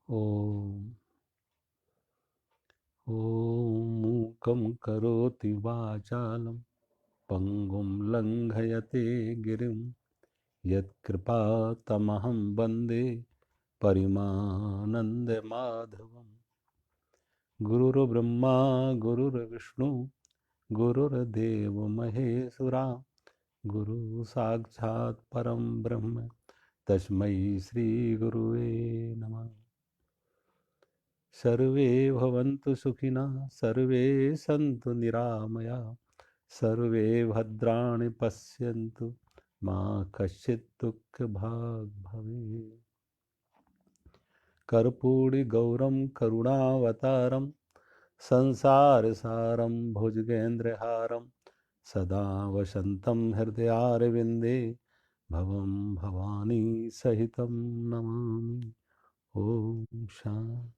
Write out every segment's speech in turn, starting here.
ॐ मूकं करोति वाचालं पङ्गुं लङ्घयते गिरिं यत्कृपातमहं वन्दे परिमानन्दमाधवम्। गुरुर्ब्रह्मा गुरुर्विष्णु गुरुर्देव महेश्वरा गुरु साक्षात् परं ब्रह्म तस्मै श्री गुरुवे नमः। सर्वे भवन्तु सुखिनः, सर्वे सन्तु निरामया, सर्वे भद्राणि पश्यन्तु मा कश्चित् दुःखभाग् भवेत्। कर्पूरगौरं करुणावतारं संसारसारं भुजगेन्द्रहारं सदा वसन्तं हृदयारविन्दे भवं भवानी सहितं नमामि। ओम शांति।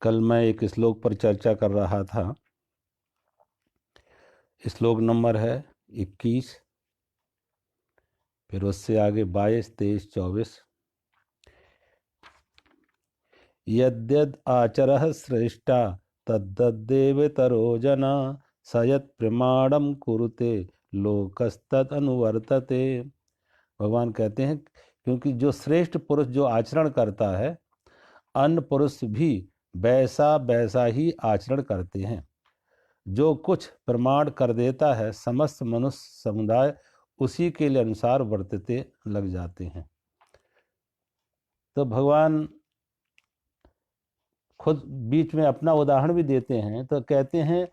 कल मैं एक श्लोक पर चर्चा कर रहा था। श्लोक नंबर है 21, फिर उससे आगे 22, 23, 24। यद्यद् आचरः श्रेष्ठा तद्देवतरो जना सयत् प्रमाणम कुरुते लोकस्तत् अनुवर्तते। भगवान कहते हैं क्योंकि जो श्रेष्ठ पुरुष जो आचरण करता है, अन्य पुरुष भी वैसा वैसा ही आचरण करते हैं। जो कुछ प्रमाण कर देता है, समस्त मनुष्य समुदाय उसी के लिए अनुसार वर्तते लग जाते हैं। तो भगवान खुद बीच में अपना उदाहरण भी देते हैं, तो कहते हैं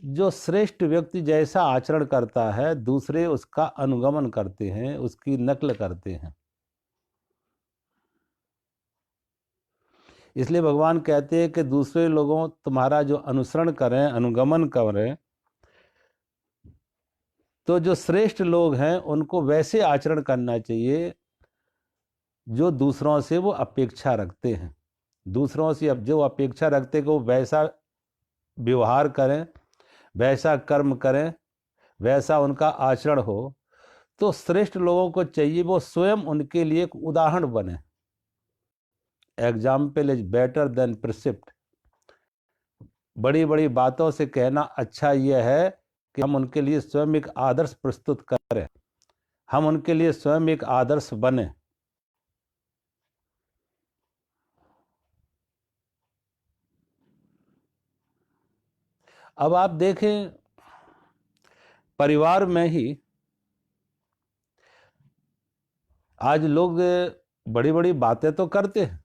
जो श्रेष्ठ व्यक्ति जैसा आचरण करता है, दूसरे उसका अनुगमन करते हैं, उसकी नकल करते हैं। इसलिए भगवान कहते हैं कि दूसरे लोगों तुम्हारा जो अनुसरण करें, अनुगमन करें, तो जो श्रेष्ठ लोग हैं उनको वैसे आचरण करना चाहिए जो दूसरों से वो अपेक्षा रखते हैं। दूसरों से अब जो अपेक्षा रखते हैं कि वो वैसा व्यवहार करें, वैसा कर्म करें, वैसा उनका आचरण हो। तो श्रेष्ठ लोगों को चाहिए वो स्वयं उनके लिए एक उदाहरण बने। Example is better than precept. बड़ी बड़ी बातों से कहना अच्छा यह है कि हम उनके लिए स्वयं एक आदर्श प्रस्तुत करें, हम उनके लिए स्वयं एक आदर्श बने। अब आप देखें, परिवार में ही आज लोग बड़ी बड़ी बातें तो करते हैं,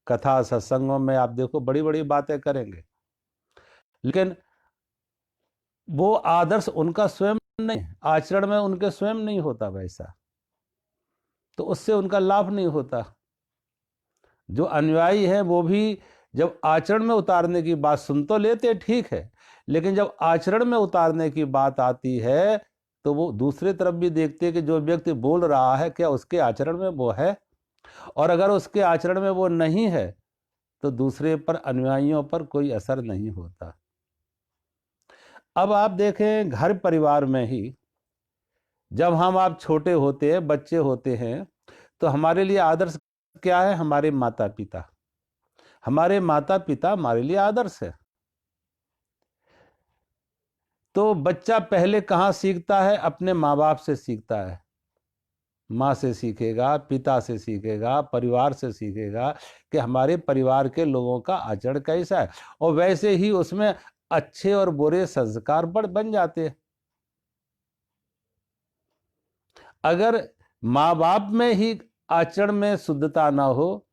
कथा सत्संगों में आप देखो बड़ी बड़ी बातें करेंगे, लेकिन वो आदर्श उनका स्वयं नहीं, आचरण में उनके स्वयं नहीं होता वैसा, तो उससे उनका लाभ नहीं होता। जो अनुयायी है वो भी जब आचरण में उतारने की बात सुन तो लेते, ठीक है, लेकिन जब आचरण में उतारने की बात आती है तो वो दूसरे तरफ भी देखते हैं कि जो व्यक्ति बोल रहा है क्या उसके आचरण में वो है, और अगर उसके आचरण में वो नहीं है तो दूसरे पर, अनुयायियों पर कोई असर नहीं होता। अब आप देखें घर परिवार में ही जब हम आप छोटे होते हैं, बच्चे होते हैं, तो हमारे लिए आदर्श क्या है? हमारे माता पिता। हमारे माता पिता हमारे लिए आदर्श है। तो बच्चा पहले कहाँ सीखता है? अपने माँ बाप से सीखता है। माँ से सीखेगा, पिता से सीखेगा, परिवार से सीखेगा कि हमारे परिवार के लोगों का आचरण कैसा है, और वैसे ही उसमें अच्छे और बुरे संस्कार बन जाते हैं। अगर माँ बाप में ही आचरण में शुद्धता ना हो,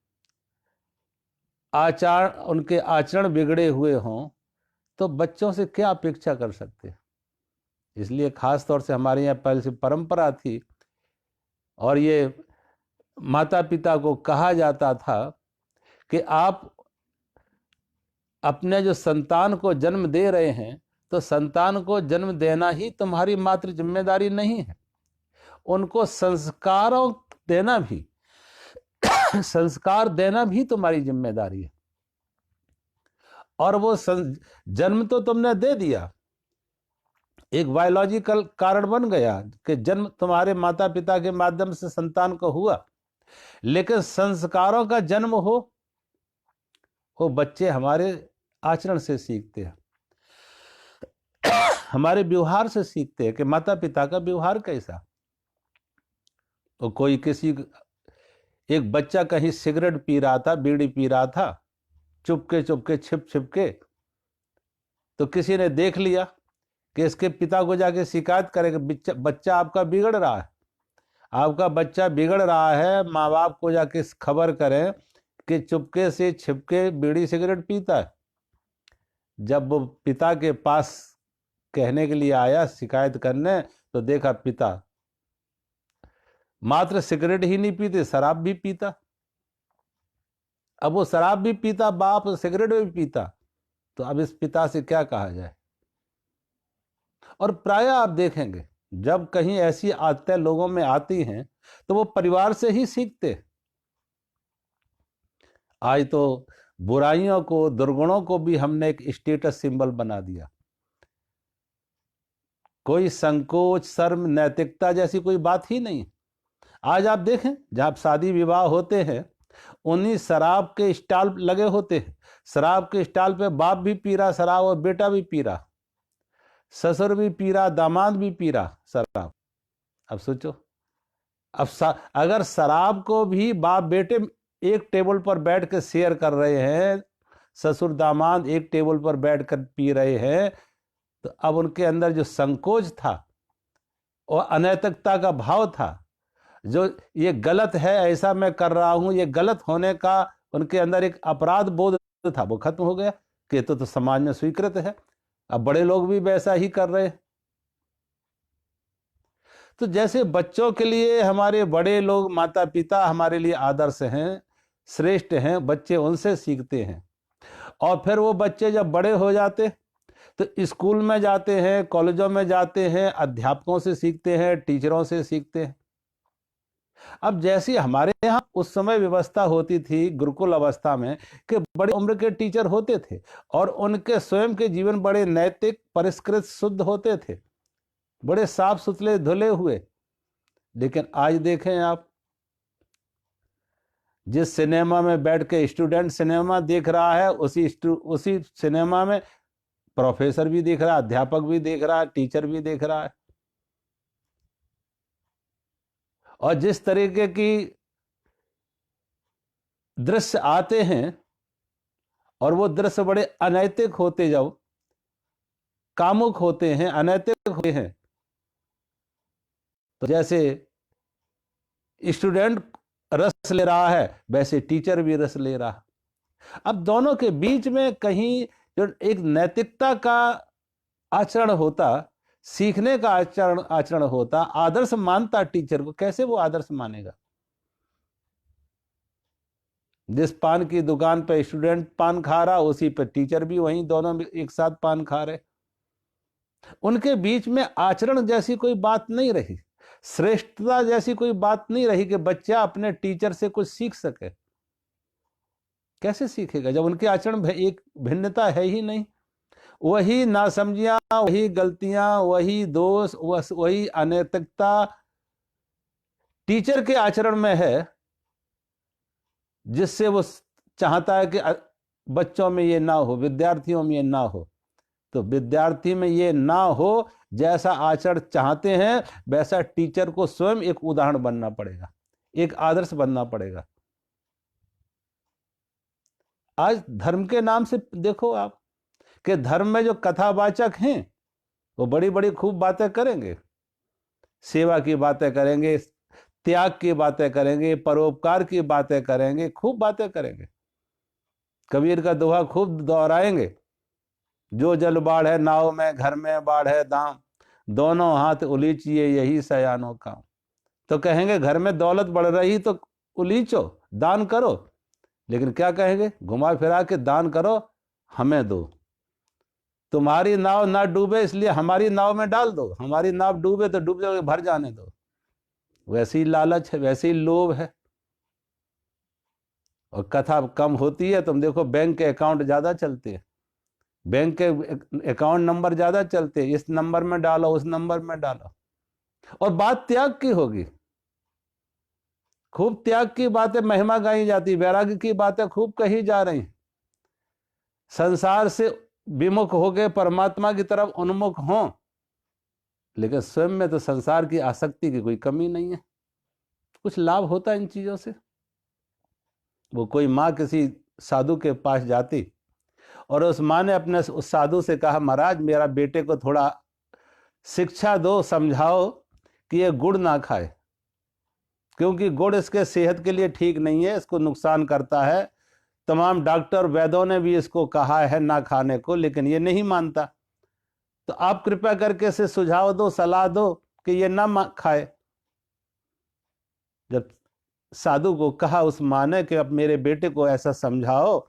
उनके आचरण बिगड़े हुए हों, तो बच्चों से क्या अपेक्षा कर सकते हैं? इसलिए खास तौर से हमारे यहाँ पहले से परंपरा थी, और ये माता पिता को कहा जाता था कि आप अपने जो संतान को जन्म दे रहे हैं, तो संतान को जन्म देना ही तुम्हारी मात्र जिम्मेदारी नहीं है, उनको संस्कार देना भी तुम्हारी जिम्मेदारी है। और वो जन्म तो तुमने दे दिया, एक बायोलॉजिकल कारण बन गया कि जन्म तुम्हारे माता पिता के माध्यम से संतान को हुआ, लेकिन संस्कारों का जन्म हो, वो बच्चे हमारे आचरण से सीखते हैं, हमारे व्यवहार से सीखते हैं कि माता पिता का व्यवहार कैसा। तो कोई एक बच्चा कहीं सिगरेट पी रहा था, बीड़ी पी रहा था, चुपके चुपके छिप के, तो किसी ने देख लिया कि इसके पिता को जाके शिकायत करे कि बच्चा आपका बिगड़ रहा है, आपका बच्चा बिगड़ रहा है, माँ बाप को जाके खबर करें कि चुपके से छिपके बीड़ी सिगरेट पीता है। जब वो पिता के पास कहने के लिए आया, शिकायत करने, तो देखा पिता मात्र सिगरेट ही नहीं पीते, शराब भी पीता। अब वो शराब भी पीता, बाप सिगरेट भी पीता, तो अब इस पिता से क्या कहा जाए। और प्राय आप देखेंगे जब कहीं ऐसी आदतें लोगों में आती हैं तो वो परिवार से ही सीखते। आज तो बुराइयों को, दुर्गुणों को भी हमने एक स्टेटस सिंबल बना दिया। कोई संकोच, शर्म, नैतिकता जैसी कोई बात ही नहीं। आज आप देखें जहां शादी विवाह होते हैं, उन्हीं शराब के स्टॉल लगे होते हैं। शराब के स्टॉल पे बाप भी पी रहा शराब और बेटा भी पी रहा, ससुर भी पी रहा, दामाद भी पी रहा शराब। अब सोचो, अब अगर शराब को भी बाप बेटे एक टेबल पर बैठ कर शेयर कर रहे हैं, ससुर दामाद एक टेबल पर बैठ कर पी रहे हैं, तो अब उनके अंदर जो संकोच था और अनैतिकता का भाव था, जो ये गलत है, ऐसा मैं कर रहा हूं, ये गलत होने का उनके अंदर एक अपराध बोध था, वो खत्म हो गया कि तो समाज में स्वीकृत है। अब बड़े लोग भी वैसा ही कर रहे हैं। तो जैसे बच्चों के लिए हमारे बड़े लोग, माता पिता हमारे लिए आदर्श हैं, श्रेष्ठ हैं, बच्चे उनसे सीखते हैं। और फिर वो बच्चे जब बड़े हो जाते तो स्कूल में जाते हैं, कॉलेजों में जाते हैं, अध्यापकों से सीखते हैं, टीचरों से सीखते हैं। अब जैसी हमारे यहाँ उस समय व्यवस्था होती थी गुरुकुल अवस्था में कि बड़ी उम्र के टीचर होते थे और उनके स्वयं के जीवन बड़े नैतिक, परिष्कृत, शुद्ध होते थे, बड़े साफ सुथरे धुले हुए। लेकिन आज देखें आप, जिस सिनेमा में बैठ के स्टूडेंट सिनेमा देख रहा है, उसी सिनेमा में प्रोफेसर भी देख रहा है, अध्यापक भी देख रहा है, टीचर भी देख रहा है। और जिस तरीके की दृश्य आते हैं और वो दृश्य बड़े अनैतिक होते जाओ, कामुक होते हैं, अनैतिक होते हैं, तो जैसे स्टूडेंट रस ले रहा है वैसे टीचर भी रस ले रहा। अब दोनों के बीच में कहीं जो एक नैतिकता का आचरण होता, सीखने का आचरण होता, आदर्श मानता टीचर को, कैसे वो आदर्श मानेगा। जिस पान की दुकान पे स्टूडेंट पान खा रहा, उसी पे टीचर भी वहीं, दोनों एक साथ पान खा रहे। उनके बीच में आचरण जैसी कोई बात नहीं रही, श्रेष्ठता जैसी कोई बात नहीं रही कि बच्चा अपने टीचर से कुछ सीख सके। कैसे सीखेगा जब उनके आचरण एक भिन्नता है ही नहीं। वही नासमझियां, वही गलतियां, वही दोष, वही अनैतिकता टीचर के आचरण में है, जिससे वो चाहता है कि बच्चों में ये ना हो, विद्यार्थियों में ये ना हो। तो विद्यार्थी में ये ना हो, जैसा आचरण चाहते हैं वैसा टीचर को स्वयं एक उदाहरण बनना पड़ेगा, एक आदर्श बनना पड़ेगा। आज धर्म के नाम से देखो आप कि धर्म में जो कथावाचक हैं वो बड़ी बड़ी खूब बातें करेंगे, सेवा की बातें करेंगे, त्याग की बातें करेंगे, परोपकार की बातें करेंगे, खूब बातें करेंगे। कबीर का दोहा खूब दोहराएंगे, जो जल बाढ़ है नाव में, घर में बाढ़ है दाम, दोनों हाथ उलीचिए यही सयानों काम। तो कहेंगे घर में दौलत बढ़ रही तो उलीचो, दान करो, लेकिन क्या कहेंगे, घुमा फिरा के दान करो, हमें दो। तुम्हारी नाव ना डूबे इसलिए हमारी नाव में डाल दो, हमारी नाव डूबे तो डूब जाओगे, भर जाने दो। वैसे ही लालच है, वैसे ही लोभ है। और कथा कम होती है, तुम देखो बैंक के अकाउंट ज्यादा चलते हैं, बैंक के अकाउंट नंबर ज्यादा चलते हैं, इस नंबर में डालो, उस नंबर में डालो, और बात त्याग की होगी, खूब त्याग की बातें महिमा गाई जाती, वैराग्य की बातें खूब कही जा रही, संसार से विमुख हो गए परमात्मा की तरफ उन्मुख हों, लेकिन स्वयं में तो संसार की आसक्ति की कोई कमी नहीं है। कुछ लाभ होता है इन चीजों से। वो कोई माँ किसी साधु के पास जाती और उस माँ ने अपने उस साधु से कहा, महाराज मेरा बेटे को थोड़ा शिक्षा दो, समझाओ कि ये गुड़ ना खाए, क्योंकि गुड़ इसके सेहत के लिए ठीक नहीं है, इसको नुकसान करता है। तमाम डॉक्टर वैद्यों ने भी इसको कहा है ना खाने को, लेकिन ये नहीं मानता। तो आप कृपया करके इसे सुझाव दो, सलाह दो कि ये ना खाए। जब साधु को कहा उस माँ ने कि अब मेरे बेटे को ऐसा समझाओ,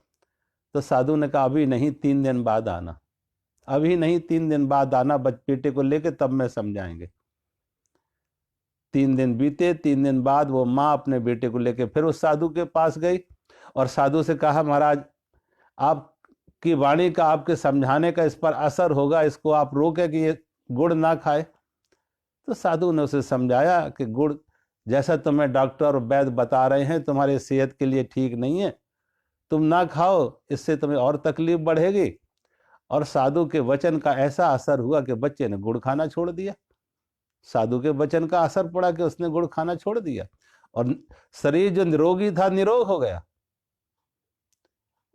तो साधु ने कहा अभी नहीं, 3 दिन बाद आना, अभी नहीं 3 दिन बाद आना, बेटे को लेके तब मैं समझाएंगे। 3 दिन बीते, 3 दिन बाद वो माँ अपने बेटे को लेके फिर उस साधु के पास गई और साधु से कहा, महाराज आपकी वाणी का, आपके समझाने का इस पर असर होगा, इसको आप रोके कि ये गुड़ ना खाए। तो साधु ने उसे समझाया कि गुड़ जैसा तुम्हें डॉक्टर और वैद्य बता रहे हैं तुम्हारी सेहत के लिए ठीक नहीं है, तुम ना खाओ, इससे तुम्हें और तकलीफ बढ़ेगी। और साधु के वचन का ऐसा असर हुआ कि बच्चे ने गुड़ खाना छोड़ दिया। साधु के वचन का असर पड़ा कि उसने गुड़ खाना छोड़ दिया और शरीर जो निरोगी था निरोग हो गया।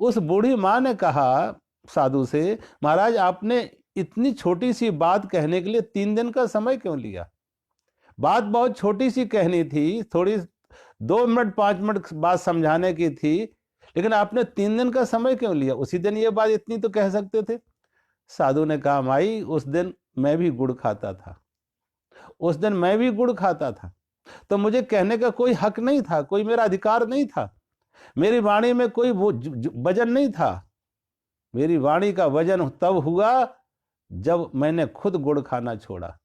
उस बूढ़ी माँ ने कहा साधु से, महाराज आपने इतनी छोटी सी बात कहने के लिए 3 दिन का समय क्यों लिया? बात बहुत छोटी सी कहनी थी, थोड़ी 2 मिनट 5 मिनट बात समझाने की थी, लेकिन आपने 3 दिन का समय क्यों लिया? उसी दिन ये बात इतनी तो कह सकते थे। साधु ने कहा, माई उस दिन मैं भी गुड़ खाता था, उस दिन मैं भी गुड़ खाता था, तो मुझे कहने का कोई हक नहीं था, कोई मेरा अधिकार नहीं था, मेरी वाणी में कोई वजन नहीं था। मेरी वाणी का वजन तब हुआ जब मैंने खुद गुड़ खाना छोड़ा।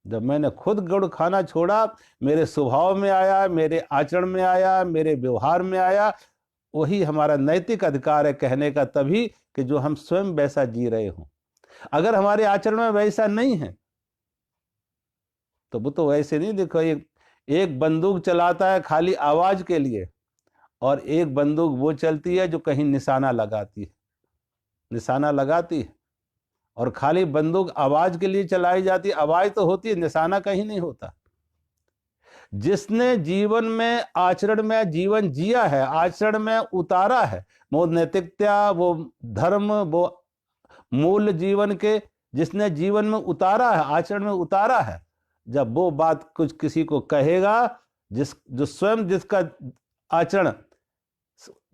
जब मैंने खुद गुड़ खाना छोड़ा, मेरे स्वभाव में आया, मेरे आचरण में आया, मेरे व्यवहार में आया। वही हमारा नैतिक अधिकार है कहने का तभी कि जो हम स्वयं वैसा जी रहे हों। अगर हमारे आचरण में वैसा नहीं है तो वो तो वैसे नहीं। देखो, एक बंदूक चलाता है खाली आवाज के लिए, और एक बंदूक वो चलती है जो कहीं निशाना लगाती है, निशाना लगाती है। और खाली बंदूक आवाज के लिए चलाई जाती है, आवाज तो होती है, निशाना कहीं नहीं होता। जिसने जीवन में, आचरण में जीवन जिया है, आचरण में उतारा है, वो नैतिकता, वो धर्म, वो मूल जीवन के जिसने जीवन में उतारा है, आचरण में उतारा है, जब वो बात कुछ किसी को कहेगा, जो स्वयं जिसका आचरण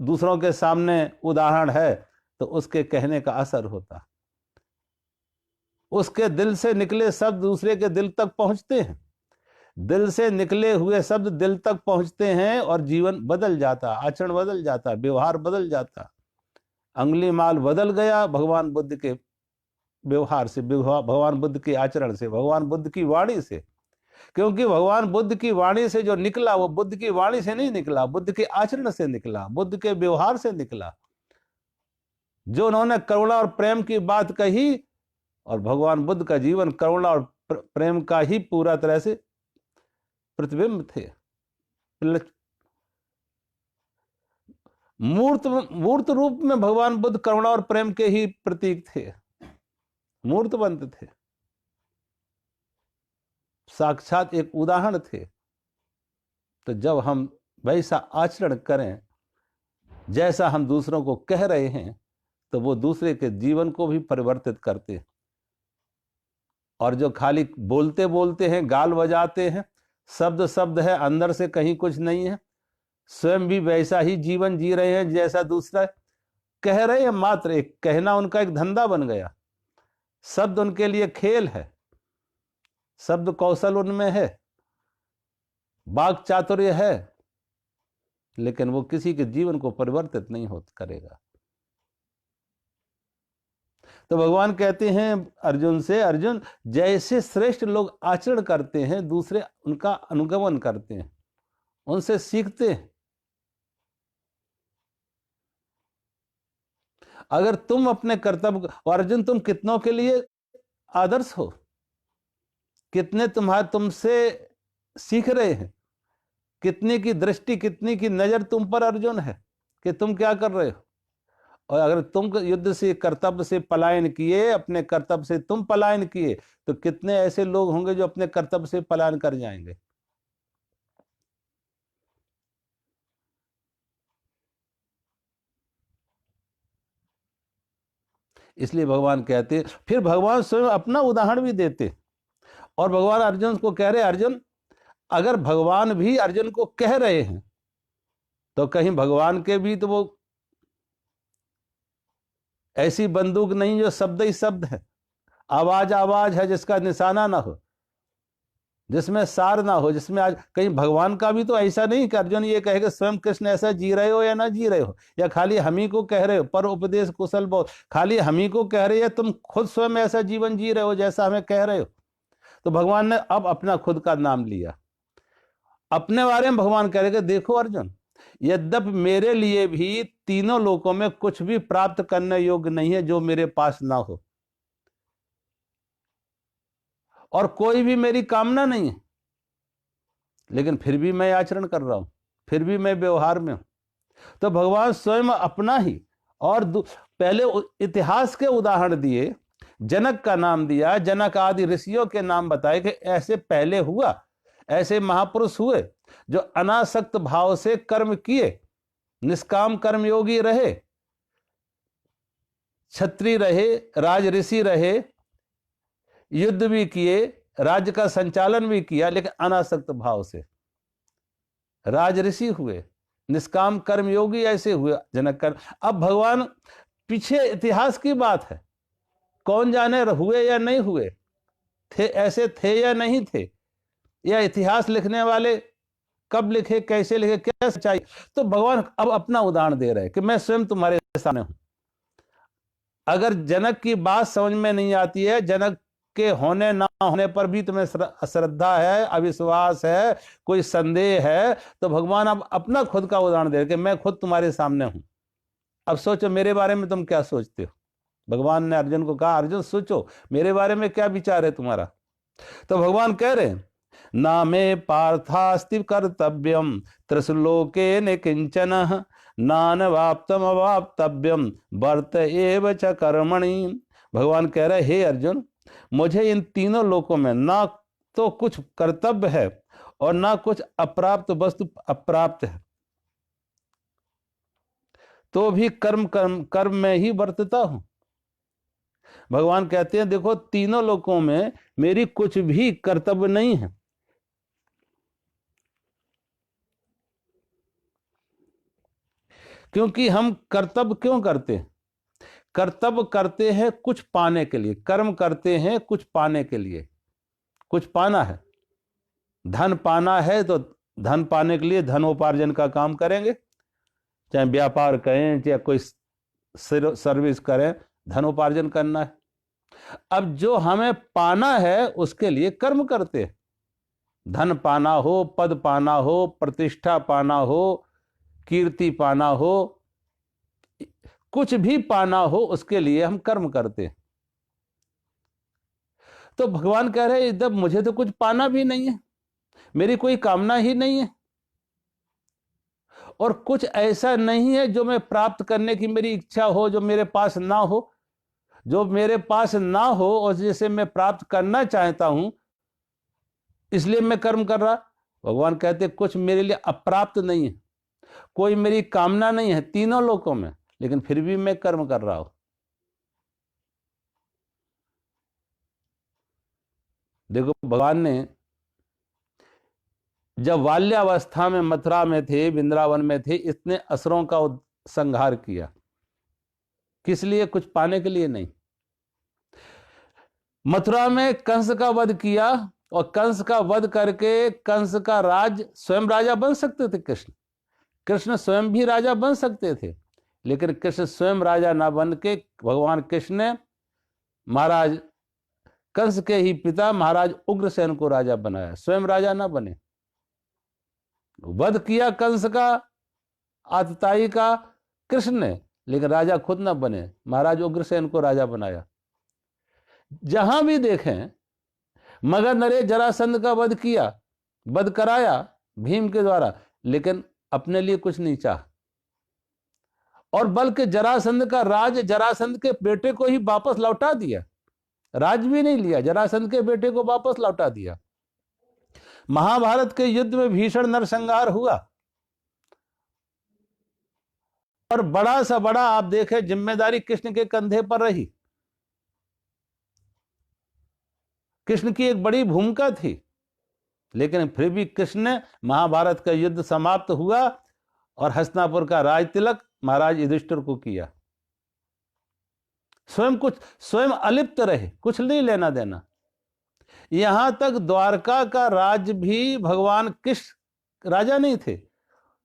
दूसरों के सामने उदाहरण है, तो उसके कहने का असर होता। उसके दिल से निकले शब्द दूसरे के दिल तक पहुंचते हैं, दिल से निकले हुए शब्द दिल तक पहुंचते हैं और जीवन बदल जाता, आचरण बदल जाता, व्यवहार बदल जाता। अंगुलीमाल बदल गया भगवान बुद्ध के व्यवहार से, भगवान बुद्ध के आचरण से, भगवान बुद्ध की वाणी से। क्योंकि भगवान बुद्ध की वाणी से जो निकला वो बुद्ध की वाणी से नहीं निकला, बुद्ध के आचरण से निकला, बुद्ध के व्यवहार से निकला। जो उन्होंने करुणा और प्रेम की बात कही, और भगवान बुद्ध का जीवन करुणा और प्रेम का ही पूरा तरह से प्रतिबिंब थे। मूर्त रूप में भगवान बुद्ध करुणा और प्रेम के ही प्रतीक थे, मूर्तवंत थे, साक्षात एक उदाहरण थे। तो जब हम वैसा आचरण करें जैसा हम दूसरों को कह रहे हैं, तो वो दूसरे के जीवन को भी परिवर्तित करते हैं। और जो खाली बोलते बोलते हैं, गाल बजाते हैं, शब्द शब्द है, अंदर से कहीं कुछ नहीं है, स्वयं भी वैसा ही जीवन जी रहे हैं जैसा दूसरा कह रहे हैं, मात्र एक कहना उनका एक धंधा बन गया। शब्द उनके लिए खेल है, शब्द कौशल उनमें है, वाक चातुर्य है, लेकिन वो किसी के जीवन को परिवर्तित नहीं हो करेगा। तो भगवान कहते हैं अर्जुन से, अर्जुन जैसे श्रेष्ठ लोग आचरण करते हैं दूसरे उनका अनुगमन करते हैं, उनसे सीखते हैं। अगर तुम अपने कर्तव्य, और अर्जुन तुम कितनों के लिए आदर्श हो, कितने तुमसे सीख रहे हैं, कितने की दृष्टि, कितनी की नजर तुम पर अर्जुन है कि तुम क्या कर रहे हो। और अगर तुम युद्ध से, कर्तव्य से पलायन किए, अपने कर्तव्य से तुम पलायन किए, तो कितने ऐसे लोग होंगे जो अपने कर्तव्य से पलायन कर जाएंगे। इसलिए भगवान कहते, फिर भगवान स्वयं अपना उदाहरण भी देते, और भगवान अर्जुन को कह रहे, अर्जुन अगर भगवान भी अर्जुन को कह रहे हैं तो कहीं भगवान के भी तो वो ऐसी बंदूक नहीं जो शब्द ही शब्द है, आवाज आवाज है जिसका निशाना ना हो, जिसमें सार ना हो, जिसमें आज कहीं भगवान का भी तो ऐसा नहीं कि अर्जुन ये कहे कि स्वयं कृष्ण ऐसा जी रहे हो या ना जी रहे हो, या खाली हम ही को कह रहे हो, पर उपदेश कुशल बहुत, खाली हम ही को कह रहे हो, तुम खुद स्वयं ऐसा जीवन जी रहे हो जैसा हमें कह रहे हो। तो भगवान ने अब अपना खुद का नाम लिया, अपने बारे में भगवान कह रहे कि देखो अर्जुन, यद्यपि मेरे लिए भी तीनों लोकों में कुछ भी प्राप्त करने योग्य नहीं है जो मेरे पास ना हो, और कोई भी मेरी कामना नहीं है, लेकिन फिर भी मैं आचरण कर रहा हूं, फिर भी मैं व्यवहार में हूं। तो भगवान स्वयं अपना ही, और पहले इतिहास के उदाहरण दिए, जनक का नाम दिया, जनक आदि ऋषियों के नाम बताए कि ऐसे पहले हुआ, ऐसे महापुरुष हुए जो अनासक्त भाव से कर्म किए, निष्काम कर्मयोगी रहे, क्षत्रिय रहे, राज ऋषि रहे, युद्ध भी किए, राज्य का संचालन भी किया, लेकिन अनासक्त भाव से राज ऋषि हुए, निष्काम कर्मयोगी ऐसे हुए जनक कर्म। अब भगवान, पीछे इतिहास की बात है, कौन जाने हुए या नहीं हुए, थे ऐसे थे या नहीं थे, या इतिहास लिखने वाले कब लिखे, कैसे लिखे, क्या सच्चाई। तो भगवान अब अपना उदाहरण दे रहे हैं कि मैं स्वयं तुम्हारे सामने हूं। अगर जनक की बात समझ में नहीं आती है, जनक के होने ना होने पर भी तुम्हें अश्रद्धा है, अविश्वास है, कोई संदेह है, तो भगवान अब अपना खुद का उदाहरण दे रहे कि मैं खुद तुम्हारे सामने हूं। अब सोचो मेरे बारे में तुम क्या सोचते हो। भगवान ने अर्जुन को कहा, अर्जुन सोचो मेरे बारे में क्या विचार है तुम्हारा। तो भगवान कह रहे हैं, ना मे पार्थास्ति कर्तव्यम त्रिशुलोके न किंचन नानवाप्तम अवाप्तव्यम वर्त एव च कर्मणि। भगवान कह रहे, हे अर्जुन, मुझे इन तीनों लोकों में ना तो कुछ कर्तव्य है और ना कुछ अप्राप्त वस्तु अप्राप्त है, तो भी कर्म में ही वर्तता हूं। भगवान कहते हैं, देखो तीनों लोकों में मेरी कुछ भी कर्तव्य नहीं है। क्योंकि हम कर्तव्य क्यों करते हैं? कर्तव्य करते हैं कुछ पाने के लिए, कर्म करते हैं कुछ पाने के लिए, कुछ पाना है, धन पाना है तो धन पाने के लिए धनोपार्जन का काम करेंगे, चाहे व्यापार करें चाहे कोई सर्विस करें, धनोपार्जन करना है। अब जो हमें पाना है उसके लिए कर्म करते हैं, धन पाना हो, पद पाना हो, प्रतिष्ठा पाना हो, कीर्ति पाना हो, कुछ भी पाना हो, उसके लिए हम कर्म करते हैं। तो भगवान कह रहे हैं, जब मुझे तो कुछ पाना भी नहीं है, मेरी कोई कामना ही नहीं है, और कुछ ऐसा नहीं है जो मैं प्राप्त करने की मेरी इच्छा हो, जो मेरे पास ना हो, जो मेरे पास ना हो और जिसे मैं प्राप्त करना चाहता हूं, इसलिए मैं कर्म कर रहा। भगवान कहते कुछ मेरे लिए अप्राप्त नहीं है, कोई मेरी कामना नहीं है तीनों लोकों में, लेकिन फिर भी मैं कर्म कर रहा हूं। देखो भगवान ने जब बाल्यावस्था में मथुरा में थे, वृंदावन में थे, इतने असुरों का संहार किया, किस लिए? कुछ पाने के लिए नहीं। मथुरा में कंस का वध किया, और कंस का वध करके कंस का राज, स्वयं राजा बन सकते थे कृष्ण स्वयं भी राजा बन सकते थे, लेकिन कृष्ण स्वयं राजा ना बन के भगवान कृष्ण ने महाराज कंस के ही पिता महाराज उग्रसेन को राजा बनाया, स्वयं राजा ना बने। वध किया कंस का, आतताई का कृष्ण ने, लेकिन राजा खुद ना बने, महाराज उग्रसेन को राजा बनाया। जहां भी देखें मगध नरेश जरासंध का वध किया, वध कराया भीम के द्वारा, लेकिन अपने लिए कुछ नहीं चाहा। और बल्कि जरासंध का राज जरासंध के बेटे को ही वापस लौटा दिया, राज भी नहीं लिया, जरासंध के बेटे को वापस लौटा दिया। महाभारत के युद्ध में भीषण नरसंहार हुआ, और बड़ा सा बड़ा आप देखें जिम्मेदारी कृष्ण के कंधे पर रही। कृष्ण की एक बड़ी भूमिका थी, लेकिन फिर भी कृष्ण ने महाभारत का युद्ध समाप्त हुआ और हस्तिनापुर का राज तिलक महाराज युधिष्ठिर को किया। स्वयं अलिप्त रहे, कुछ नहीं लेना देना। यहां तक द्वारका का राज भी भगवान कृष्ण राजा नहीं थे,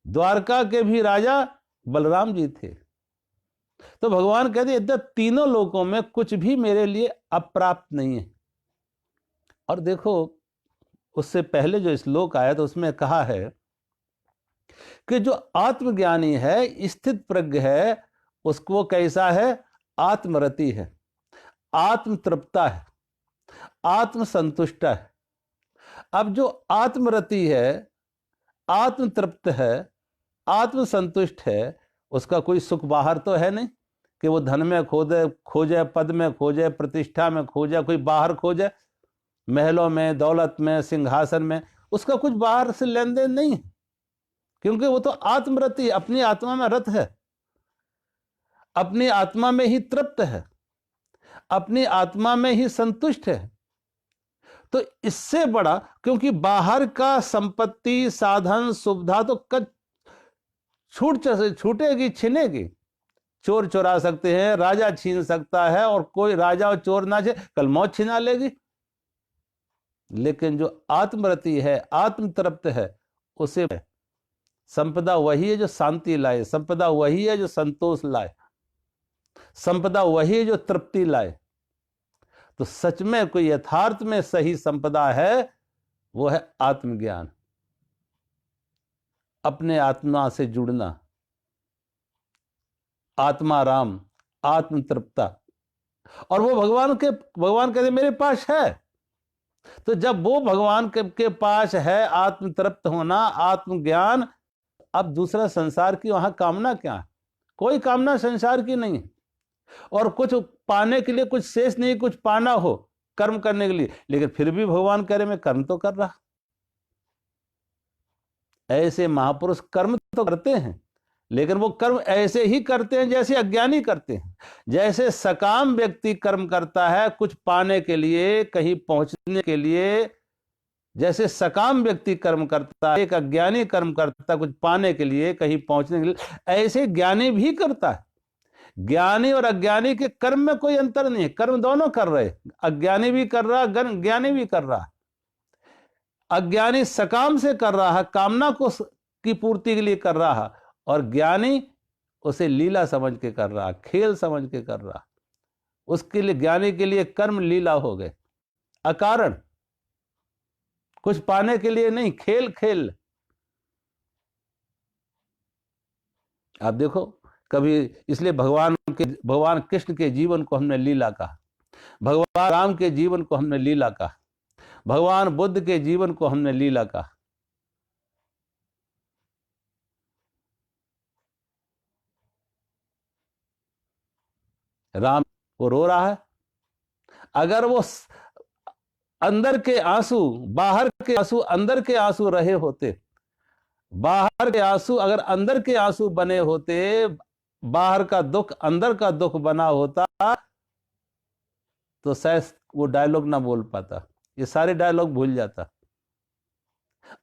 द्वारका के भी राजा बलराम जी थे। तो भगवान कहते इधर तीनों लोकों में कुछ भी मेरे लिए अप्राप्त नहीं है। और देखो उससे पहले जो श्लोक आया तो उसमें कहा है कि जो आत्मज्ञानी है, स्थित प्रज्ञ है, उसको कैसा है? आत्मरति है, आत्मतृप्ता है, आत्मसंतुष्ट है। अब जो आत्मरति है, आत्मतृप्त है, आत्मसंतुष्ट है, उसका कोई सुख बाहर तो है नहीं कि वो धन में खोजे, पद में खोजे, प्रतिष्ठा में खोजे, कोई बाहर खोजे, महलों में, दौलत में, सिंहासन में, उसका कुछ बाहर से लेन देन नहीं है, क्योंकि वो तो आत्मरति, अपनी आत्मा में रत है, अपनी आत्मा में ही तृप्त है, अपनी आत्मा में ही संतुष्ट है। तो इससे बड़ा, क्योंकि बाहर का संपत्ति, साधन, सुविधा तो छूटेगी, छिनेगी। चोर चुरा सकते हैं, राजा छीन सकता है, और कोई राजा और चोर ना छे, कल मौत छिना लेगी। लेकिन जो आत्मरति है, आत्मतृप्त है, उसे संपदा वही है जो शांति लाए, संपदा वही है जो संतोष लाए, संपदा वही है जो तृप्ति लाए। तो सच में कोई यथार्थ में सही संपदा है, वो है आत्मज्ञान, अपने आत्मा से जुड़ना, आत्माराम, आत्मतृप्ता। और वो भगवान कहते मेरे पास है। तो जब वो भगवान के पास है आत्मतृप्त होना, आत्मज्ञान, अब दूसरा संसार की वहां कामना क्या है? कोई कामना संसार की नहीं है। और कुछ पाने के लिए कुछ शेष नहीं, कुछ पाना हो कर्म करने के लिए, लेकिन फिर भी भगवान कह रहे मैं कर्म तो कर रहा। ऐसे महापुरुष कर्म तो करते हैं, लेकिन वो कर्म ऐसे ही करते हैं जैसे अज्ञानी करते हैं। जैसे सकाम व्यक्ति कर्म करता है कुछ पाने के लिए, कहीं पहुंचने के लिए, जैसे सकाम व्यक्ति कर्म करता है, एक अज्ञानी कर्म करता है कुछ पाने के लिए, कहीं पहुंचने के लिए, ऐसे ज्ञानी भी करता है। ज्ञानी और अज्ञानी के कर्म में कोई अंतर नहीं है, कर्म दोनों कर रहे, अज्ञानी भी कर रहा, ज्ञानी भी कर रहा। अज्ञानी सकाम से कर रहा है, कामना को की पूर्ति के लिए कर रहा है, और ज्ञानी उसे लीला समझ के कर रहा, खेल समझ के कर रहा। उसके लिए, ज्ञानी के लिए कर्म लीला हो गए, अकारण, कुछ पाने के लिए नहीं, खेल खेल। आप देखो कभी, इसलिए भगवान कृष्ण के जीवन को हमने लीला कहा, भगवान राम के जीवन को हमने लीला कहा, भगवान बुद्ध के जीवन को हमने लीला कहा। राम वो रो रहा है, अगर वो अंदर के आंसू, बाहर के आंसू अंदर के आंसू रहे होते, बाहर के आंसू अगर अंदर के आंसू बने होते, बाहर का दुख अंदर का दुख बना होता, तो शायद वो डायलॉग ना बोल पाता, ये सारे डायलॉग भूल जाता।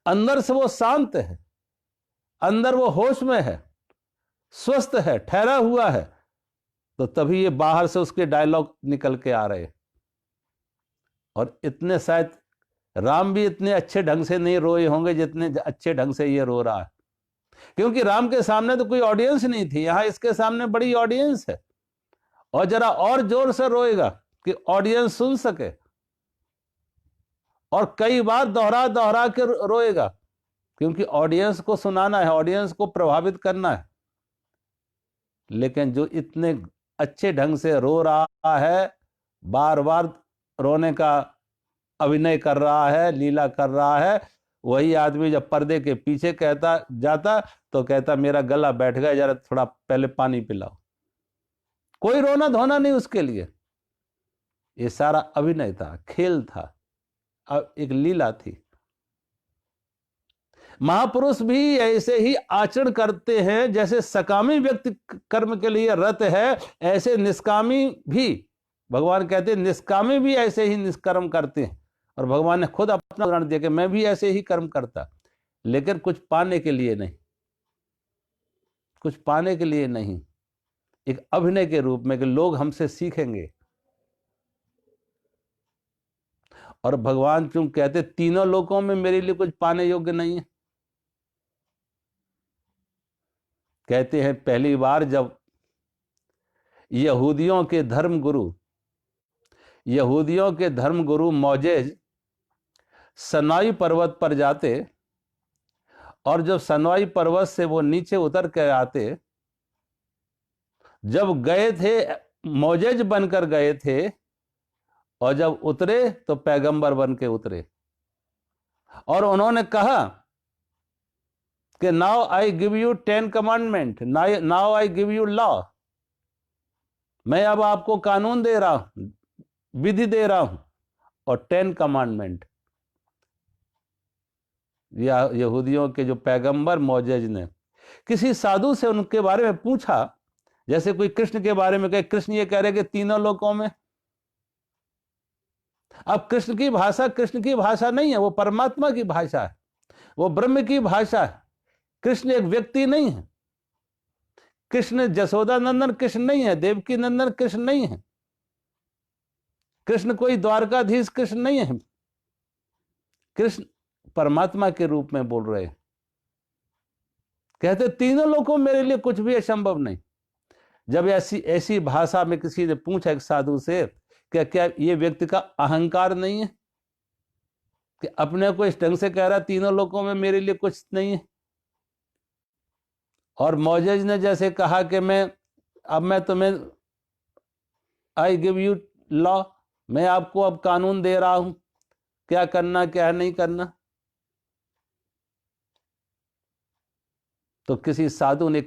अंदर से वो शांत है, अंदर वो होश में है, स्वस्थ है, ठहरा हुआ है, तो तभी ये बाहर से उसके डायलॉग निकल के आ रहे। और इतने शायद राम भी इतने अच्छे ढंग से नहीं रोए होंगे जितने अच्छे ढंग से ये रो रहा है, क्योंकि राम के सामने तो कोई ऑडियंस नहीं थी, यहां इसके सामने बड़ी ऑडियंस है, और जरा और जोर से रोएगा कि ऑडियंस सुन सके, और कई बार दोहरा दोहरा के रोएगा, क्योंकि ऑडियंस को सुनाना है, ऑडियंस को प्रभावित करना है। लेकिन जो इतने अच्छे ढंग से रो रहा है, बार बार रोने का अभिनय कर रहा है, लीला कर रहा है, वही आदमी जब पर्दे के पीछे कहता जाता तो कहता मेरा गला बैठ गया, जरा थोड़ा पहले पानी पिलाओ। कोई रोना धोना नहीं उसके लिए, ये सारा अभिनय था, खेल था, अब एक लीला थी। महापुरुष भी ऐसे ही आचरण करते हैं, जैसे सकामी व्यक्ति कर्म के लिए रत है, ऐसे निष्कामी भी, भगवान कहते हैं निष्कामी भी ऐसे ही निष्कर्म करते हैं। और भगवान ने खुद अपना उदाहरण दिया कि मैं भी ऐसे ही कर्म करता, लेकिन कुछ पाने के लिए नहीं, कुछ पाने के लिए नहीं, एक अभिनय के रूप में कि लोग हमसे सीखेंगे। और भगवान क्यों कहते तीनों लोकों में मेरे लिए कुछ पाने योग्य नहीं है? कहते हैं पहली बार जब यहूदियों के धर्मगुरु मोजेज सनाई पर्वत पर जाते, और जब सनाई पर्वत से वो नीचे उतर कर आते, जब गए थे मोजेज बनकर गए थे, और जब उतरे तो पैगंबर बन के उतरे, और उन्होंने कहा कि now I give you 10 commandment, now I give you law, मैं अब आपको कानून दे रहा हूं, विधि दे रहा हूं, और 10 कमांडमेंट। या यहूदियों के जो पैगंबर मोजेज ने किसी साधु से उनके बारे में पूछा, जैसे कोई कृष्ण के बारे में कहे, कृष्ण ये कह रहे कि तीनों लोकों में। अब कृष्ण की भाषा नहीं है, वो परमात्मा की भाषा है, वो ब्रह्म की भाषा है। कृष्ण एक व्यक्ति नहीं है, कृष्ण जसोदा नंदन कृष्ण नहीं है, देवकी नंदन कृष्ण नहीं है, कृष्ण कोई द्वारकाधीश कृष्ण नहीं है। कृष्ण परमात्मा के रूप में बोल रहे हैं। कहते तीनों लोगों मेरे लिए कुछ भी असंभव नहीं। जब ऐसी भाषा में किसी ने पूछा एक साधु से, क्या ये व्यक्ति का अहंकार नहीं है कि अपने को इस ढंग से कह रहा तीनों लोगों में मेरे लिए कुछ नहीं है? और मोजेज ने जैसे कहा कि मैं तुम्हें आई गिव यू लॉ, मैं आपको अब कानून दे रहा हूं, क्या करना क्या नहीं करना। तो किसी साधु ने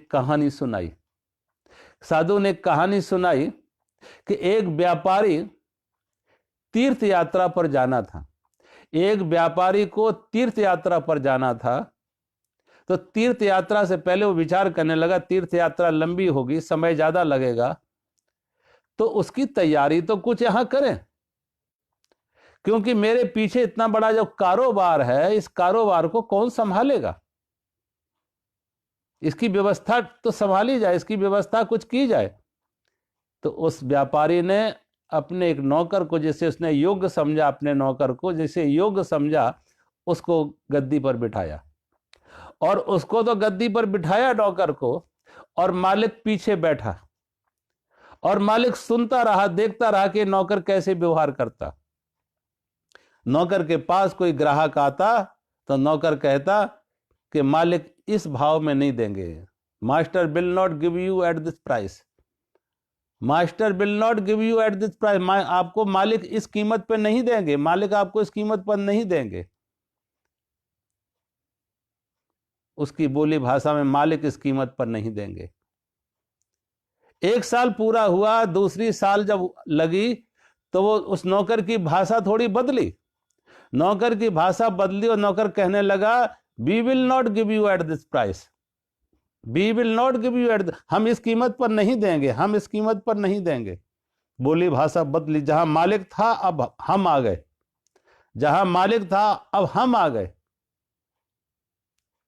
कहानी सुनाई कि एक व्यापारी तीर्थ यात्रा पर जाना था। एक व्यापारी को तीर्थ यात्रा पर जाना था, तो तीर्थ यात्रा से पहले वो विचार करने लगा तीर्थ यात्रा लंबी होगी, समय ज्यादा लगेगा, तो उसकी तैयारी तो कुछ यहां करें, क्योंकि मेरे पीछे इतना बड़ा जो कारोबार है, इस कारोबार को कौन संभालेगा, इसकी व्यवस्था तो संभाली जाए, इसकी व्यवस्था कुछ की जाए। तो उस व्यापारी ने अपने एक नौकर को, जैसे उसने योग्य समझा, अपने नौकर को जैसे योग्य समझा, उसको गद्दी पर बिठाया, और उसको तो गद्दी पर बिठाया नौकर को, और मालिक पीछे बैठा, और मालिक सुनता रहा, देखता रहा कि नौकर कैसे व्यवहार करता। नौकर के पास कोई ग्राहक आता तो नौकर कहता कि मालिक इस भाव में नहीं देंगे, master will not give you at this price, master will not give you at this price, आपको मालिक इस कीमत पर नहीं देंगे, मालिक आपको इस कीमत पर नहीं देंगे। उसकी बोली भाषा में मालिक इस कीमत पर नहीं देंगे। 1 साल पूरा हुआ, दूसरी साल जब लगी तो वो उस नौकर की भाषा थोड़ी बदली, नौकर की भाषा बदली, और नौकर कहने लगा we will not give you at this price, we will not give you at, हम इस कीमत पर नहीं देंगे, हम इस कीमत पर नहीं देंगे। बोली भाषा बदली, जहां मालिक था अब हम आ गए, जहां मालिक था अब हम आ गए।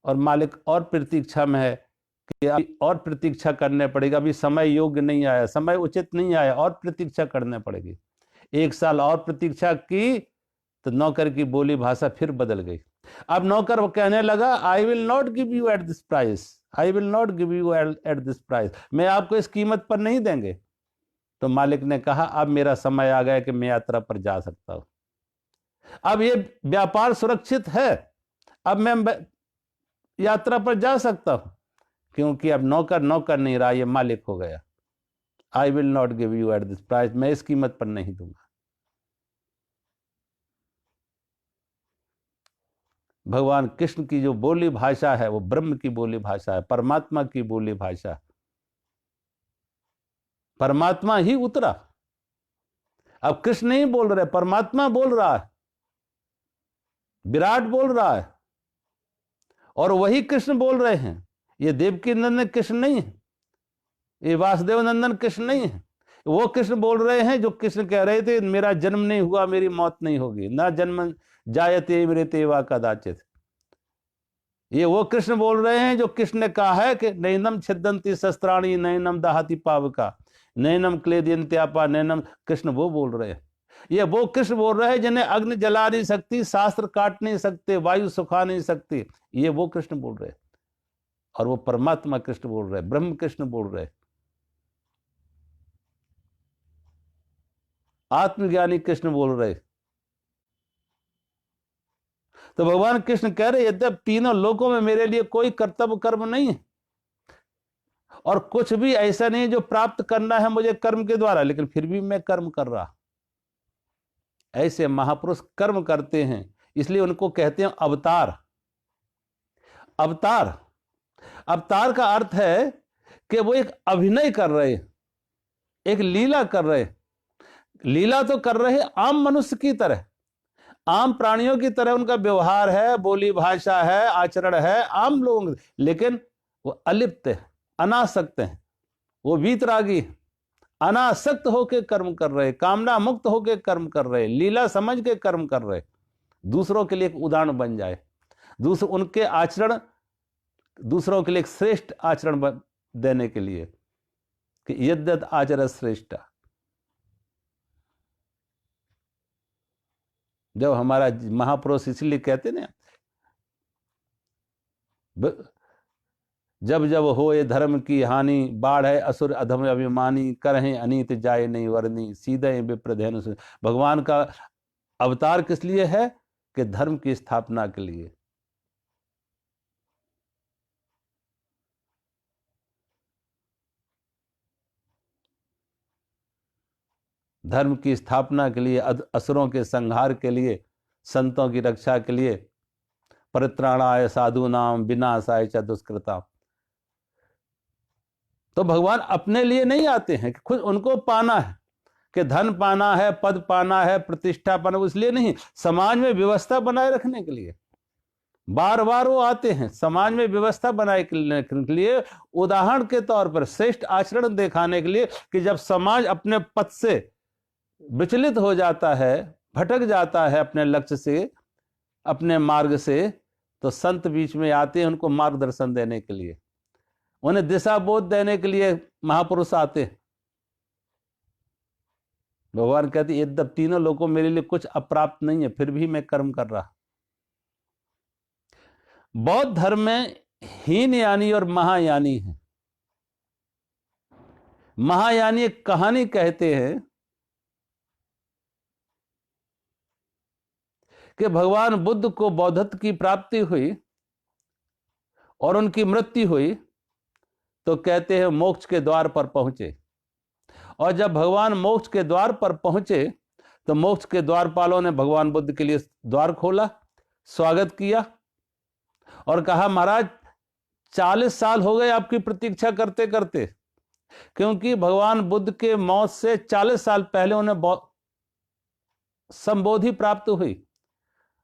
और मालिक और प्रतीक्षा में है कि अभी और प्रतीक्षा करने पड़ेगा, अभी समय योग्य नहीं आया, समय उचित नहीं आया, और प्रतीक्षा करने पड़ेगी। 1 साल और प्रतीक्षा की तो नौकर की बोली भाषा फिर बदल गई। अब नौकर वो कहने लगा I will not give you at this price, I will not give you at this price, मैं आपको इस कीमत पर नहीं देंगे। तो मालिक ने कहा अब मेरा समय आ गया कि मैं यात्रा पर जा सकता हूं, अब ये व्यापार सुरक्षित है, अब मैं यात्रा पर जा सकता हूं, क्योंकि अब नौकर नौकर नहीं रहा, ये मालिक हो गया। I will not give you at this price, मैं इस कीमत पर नहीं दूंगा। भगवान कृष्ण की जो बोली भाषा है वो ब्रह्म की बोली भाषा है, परमात्मा की बोली भाषा। परमात्मा ही उतरा, अब कृष्ण नहीं बोल रहे, परमात्मा बोल रहा है, विराट बोल रहा है, और वही कृष्ण बोल रहे हैं। ये देवकी नंदन कृष्ण नहीं है, ये वासुदेव नंदन कृष्ण नहीं है, वो कृष्ण बोल रहे हैं जो कृष्ण कह रहे थे मेरा जन्म नहीं हुआ, मेरी मौत नहीं होगी, ना जन्म जायते मृते वा कदाचित। ये वो कृष्ण बोल रहे हैं जो कृष्ण ने कहा है कि नैनम छिदंती शस्त्राणी नैनम दहाति पावका नैनम क्लेदयन्त्यापा नैनम, कृष्ण वो बोल रहे हैं। ये वो कृष्ण बोल रहे हैं जिन्हें अग्नि जला नहीं सकती, शास्त्र काट नहीं सकते, वायु सुखा नहीं सकती, ये वो कृष्ण बोल रहे हैं। और वो परमात्मा कृष्ण बोल रहे हैं, ब्रह्म कृष्ण बोल रहे हैं, आत्मज्ञानी कृष्ण बोल रहे। तो भगवान कृष्ण कह रहे यद्यप तीनों लोकों में मेरे लिए कोई कर्तव्य कर्म नहीं है, और कुछ भी ऐसा नहीं जो प्राप्त करना है मुझे कर्म के द्वारा, लेकिन फिर भी मैं कर्म कर रहा। ऐसे महापुरुष कर्म करते हैं, इसलिए उनको कहते हैं अवतार। अवतार, अवतार का अर्थ है कि वो एक अभिनय कर रहे, एक लीला कर रहे। लीला तो कर रहे आम मनुष्य की तरह, आम प्राणियों की तरह उनका व्यवहार है, बोली भाषा है, आचरण है आम लोगों, लेकिन वो अलिप्त है, अनासक्त हैं, वो वीतरागी, अनासक्त होकर कर्म कर रहे, कामना मुक्त होकर कर्म कर रहे, लीला समझ के कर्म कर रहे, दूसरों के लिए एक उदाहरण बन जाए, दूसरे उनके आचरण दूसरों के लिए एक श्रेष्ठ आचरण देने के लिए कि यद्यत आचरण श्रेष्ठ। जब हमारा महापुरुष इसलिए कहते ना, जब जब हो ये धर्म की हानि, बाढ़ है असुर अधम अभिमानी, करहें अनीत जाए नहीं वरनी, सीधे विप्रधेनु। भगवान का अवतार किस लिए है कि धर्म की स्थापना के लिए। धर्म की स्थापना के लिए, असुरों के संहार के लिए, संतों की रक्षा के लिए, परित्राणाय साधूनाम विनाशाय च दुष्कृताम। तो भगवान अपने लिए नहीं आते हैं कि खुद उनको पाना है, कि धन पाना है, पद पाना है, प्रतिष्ठा पाना, इसलिए नहीं, समाज में व्यवस्था बनाए रखने के लिए बार बार वो आते हैं, समाज में व्यवस्था बनाए रखने के लिए, उदाहरण के तौर पर श्रेष्ठ आचरण दिखाने के लिए, कि जब समाज अपने पथ से विचलित हो जाता है, भटक जाता है अपने लक्ष्य से, अपने मार्ग से, तो संत बीच में आते हैं उनको मार्गदर्शन देने के लिए, उन्हें दिशा बोध देने के लिए महापुरुष आते हैं। भगवान कहते यद्यप तीनों लोगों मेरे लिए कुछ अप्राप्त नहीं है, फिर भी मैं कर्म कर रहा। बौद्ध धर्म में हीन यानी और महायानी है। महायानी एक कहानी कहते हैं कि भगवान बुद्ध को बौद्धत्व की प्राप्ति हुई और उनकी मृत्यु हुई, तो कहते हैं मोक्ष के द्वार पर पहुंचे, और जब भगवान मोक्ष के द्वार पर पहुंचे तो मोक्ष के द्वारपालों ने भगवान बुद्ध के लिए द्वार खोला, स्वागत किया और कहा महाराज 40 साल हो गए आपकी प्रतीक्षा करते करते, क्योंकि भगवान बुद्ध के मौत से 40 साल पहले उन्हें संबोधि प्राप्त हुई,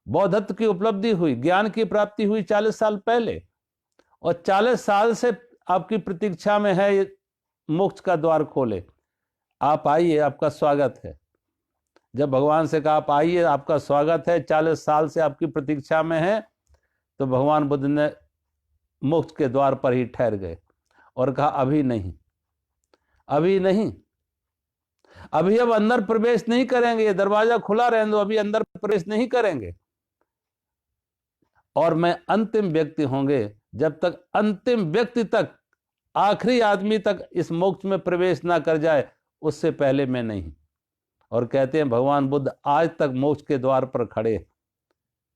बौद्धत्व की उपलब्धि हुई, ज्ञान की प्राप्ति हुई 40 साल पहले, और 40 साल से आपकी प्रतीक्षा में है मोक्ष का द्वार खोले, आप आइए, आपका स्वागत है। जब भगवान से कहा आप आइए, आपका स्वागत है, 40 साल से आपकी प्रतीक्षा में है, तो भगवान बुद्ध ने मोक्ष के द्वार पर ही ठहर गए और कहा अभी नहीं, अभी नहीं, अभी अब अंदर प्रवेश नहीं करेंगे, ये दरवाजा खुला रहने दो, अभी अंदर प्रवेश नहीं करेंगे, और मैं अंतिम व्यक्ति होंगे, जब तक अंतिम व्यक्ति तक, आखिरी आदमी तक इस मोक्ष में प्रवेश ना कर जाए, उससे पहले मैं नहीं। और कहते हैं भगवान बुद्ध आज तक मोक्ष के द्वार पर खड़े हैं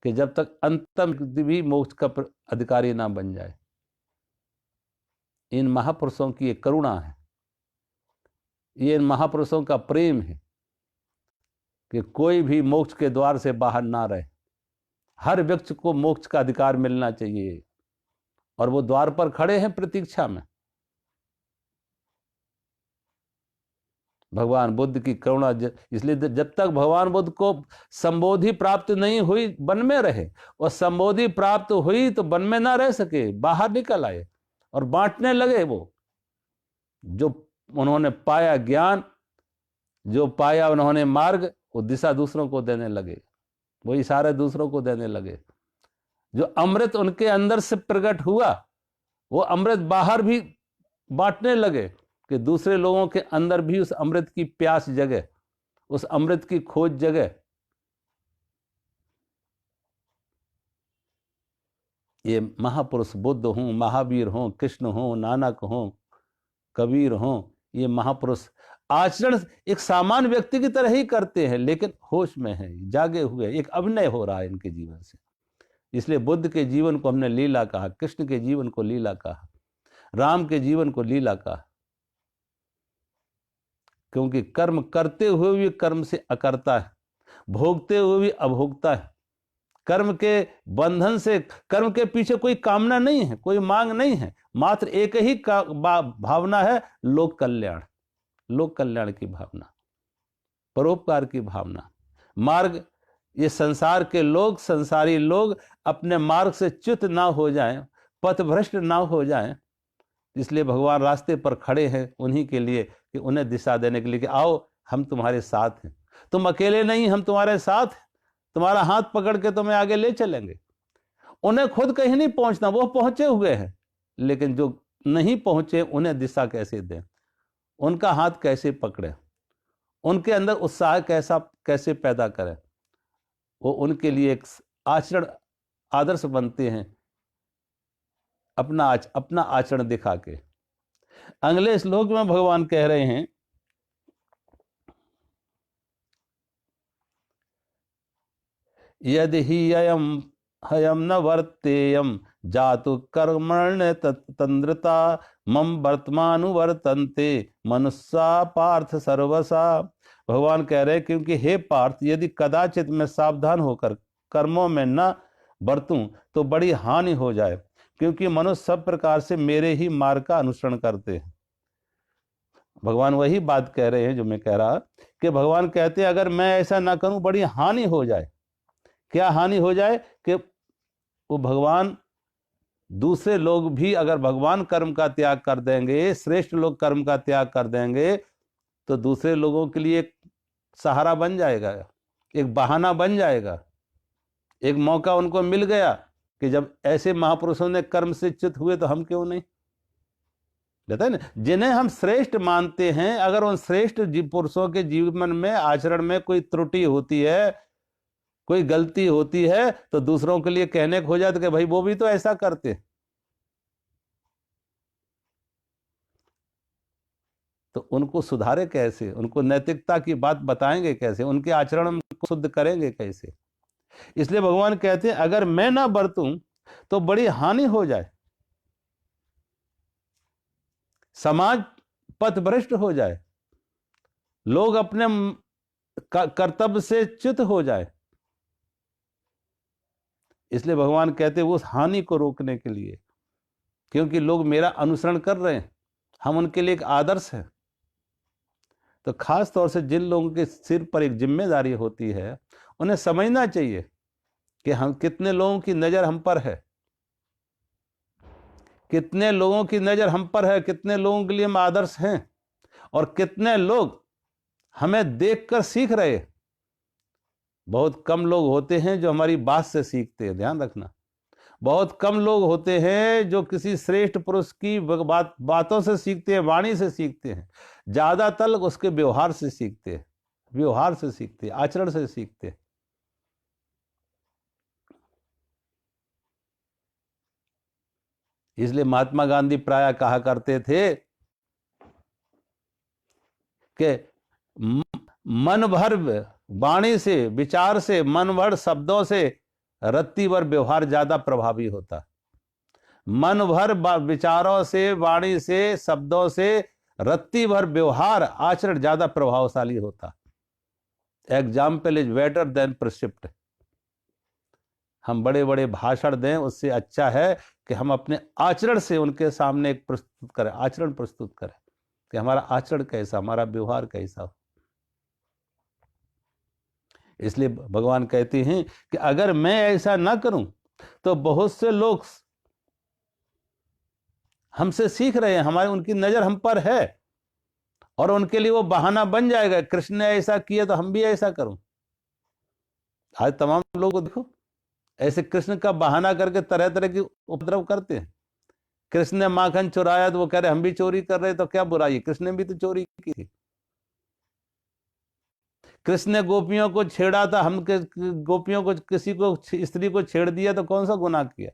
कि जब तक अंतम भी मोक्ष का अधिकारी ना बन जाए। इन महापुरुषों की एक करुणा है, ये इन महापुरुषों का प्रेम है कि कोई भी मोक्ष के द्वार से बाहर ना रहे। हर व्यक्ति को मोक्ष का अधिकार मिलना चाहिए और वो द्वार पर खड़े हैं प्रतीक्षा में। भगवान बुद्ध की करुणा, इसलिए जब तक भगवान बुद्ध को संबोधि प्राप्त नहीं हुई वन में रहे, और संबोधि प्राप्त हुई तो वन में ना रह सके, बाहर निकल आए और बांटने लगे। वो जो उन्होंने पाया ज्ञान, जो पाया उन्होंने मार्ग, वो दिशा दूसरों को देने लगे, वो इशारे दूसरों को देने लगे। जो अमृत उनके अंदर से प्रकट हुआ, वो अमृत बाहर भी बांटने लगे कि दूसरे लोगों के अंदर भी उस अमृत की प्यास जगे, उस अमृत की खोज जगे। ये महापुरुष बुद्ध हों, महावीर हों, कृष्ण हों, नानक हों, कबीर हों, ये महापुरुष आचरण एक सामान्य व्यक्ति की तरह ही करते हैं, लेकिन होश में हैं, जागे हुए, एक अभिनय हो रहा है इनके जीवन से। इसलिए बुद्ध के जीवन को हमने लीला कहा, कृष्ण के जीवन को लीला कहा, राम के जीवन को लीला कहा, क्योंकि कर्म करते हुए भी कर्म से अकर्ता है, भोगते हुए भी अभोक्ता है। कर्म के बंधन से, कर्म के पीछे कोई कामना नहीं है, कोई मांग नहीं है, मात्र एक ही भावना है, लोक कल्याण, लोक कल्याण की भावना, परोपकार की भावना। मार्ग, ये संसार के लोग, संसारी लोग अपने मार्ग से च्युत ना हो जाएं, पथभ्रष्ट ना हो जाएं, इसलिए भगवान रास्ते पर खड़े हैं उन्हीं के लिए, कि उन्हें दिशा देने के लिए कि आओ हम तुम्हारे साथ हैं, तुम अकेले नहीं, हम तुम्हारे साथ हैं, तुम्हारा हाथ पकड़ के तुम्हें आगे ले चलेंगे। उन्हें खुद कहीं नहीं पहुंचना, वो पहुंचे हुए हैं, लेकिन जो नहीं पहुंचे उन्हें दिशा कैसे दें, उनका हाथ कैसे पकड़े, उनके अंदर उत्साह कैसे पैदा करें, वो उनके लिए एक आचरण आदर्श बनते हैं, अपना आचरण दिखा के। अगले श्लोक में भगवान कह रहे हैं, यदि ही हयम न वर्तेयम जातु कर्मण्य तंद्रता मम वर्तमानुवर्तन्ते मनुष्या पार्थ सर्वसा। भगवान कह रहे हैं, क्योंकि हे पार्थ, यदि कदाचित मैं सावधान होकर कर्मों में न बरतूं तो बड़ी हानि हो जाए, क्योंकि मनुष्य सब प्रकार से मेरे ही मार्ग का अनुसरण करते हैं। भगवान वही बात कह रहे हैं जो मैं कह रहा, कि भगवान कहते हैं अगर मैं ऐसा ना करूं बड़ी हानि हो जाए। क्या हानि हो जाए? कि वो भगवान, दूसरे लोग भी अगर भगवान कर्म का त्याग कर देंगे, श्रेष्ठ लोग कर्म का त्याग कर देंगे, तो दूसरे लोगों के लिए एक सहारा बन जाएगा, एक बहाना बन जाएगा, एक मौका उनको मिल गया कि जब ऐसे महापुरुषों ने कर्म से च्युत हुए तो हम क्यों नहीं। कहते हैं ना, जिन्हें हम श्रेष्ठ मानते हैं, अगर उन श्रेष्ठ पुरुषों के जीवन में, आचरण में कोई त्रुटि होती है, कोई गलती होती है, तो दूसरों के लिए कहने को हो जाता कि भाई वो भी तो ऐसा करते, तो उनको सुधारे कैसे, उनको नैतिकता की बात बताएंगे कैसे, उनके आचरण को शुद्ध करेंगे कैसे। इसलिए भगवान कहते हैं अगर मैं ना बरतूं तो बड़ी हानि हो जाए, समाज पथभ्रष्ट हो जाए, लोग अपने कर्तव्य से च्युत हो जाए। इसलिए भगवान कहते हैं उस हानि को रोकने के लिए, क्योंकि लोग मेरा अनुसरण कर रहे हैं, हम उनके लिए एक आदर्श है, तो खास तौर से जिन लोगों के सिर पर एक जिम्मेदारी होती है, उन्हें समझना चाहिए कि हम कितने लोगों की नजर हम पर है, कितने लोगों की नजर हम पर है, कितने लोगों के लिए हम आदर्श हैं, और कितने लोग हमें देखकर सीख रहे हैं। बहुत कम लोग होते हैं जो हमारी बात से सीखते हैं, ध्यान रखना। बहुत कम लोग होते हैं जो किसी श्रेष्ठ पुरुष की बातों से सीखते हैं, वाणी से सीखते हैं। ज्यादातर लोग उसके व्यवहार से सीखते हैं, व्यवहार से सीखते हैं, आचरण से सीखते हैं। इसलिए महात्मा गांधी प्रायः कहा करते थे कि मन भर वाणी से, विचार से, मन भर शब्दों से रत्ती भर व्यवहार ज्यादा प्रभावी होता। मन भर विचारों से, वाणी से, शब्दों से रत्ती भर व्यवहार, आचरण ज्यादा प्रभावशाली होता। Example is better than prescript. हम बड़े बड़े भाषण दें, उससे अच्छा है कि हम अपने आचरण से उनके सामने एक प्रस्तुत करें, आचरण प्रस्तुत करें कि हमारा आचरण कैसा, हमारा व्यवहार कैसा हो। इसलिए भगवान कहते हैं कि अगर मैं ऐसा ना करूं तो बहुत से लोग हमसे सीख रहे हैं, हमारी उनकी नजर हम पर है और उनके लिए वो बहाना बन जाएगा, कृष्ण ने ऐसा किया तो हम भी ऐसा करूं। आज तमाम लोगों को देखो ऐसे कृष्ण का बहाना करके तरह तरह की उपद्रव करते हैं। कृष्ण ने माखन चुराया तो वो कह रहे हम भी चोरी कर रहे, तो क्या बुराई, कृष्ण ने भी तो चोरी की थी। कृष्ण ने गोपियों को छेड़ा था, हम गोपियों को, किसी को, स्त्री को छेड़ दिया तो कौन सा गुनाह किया।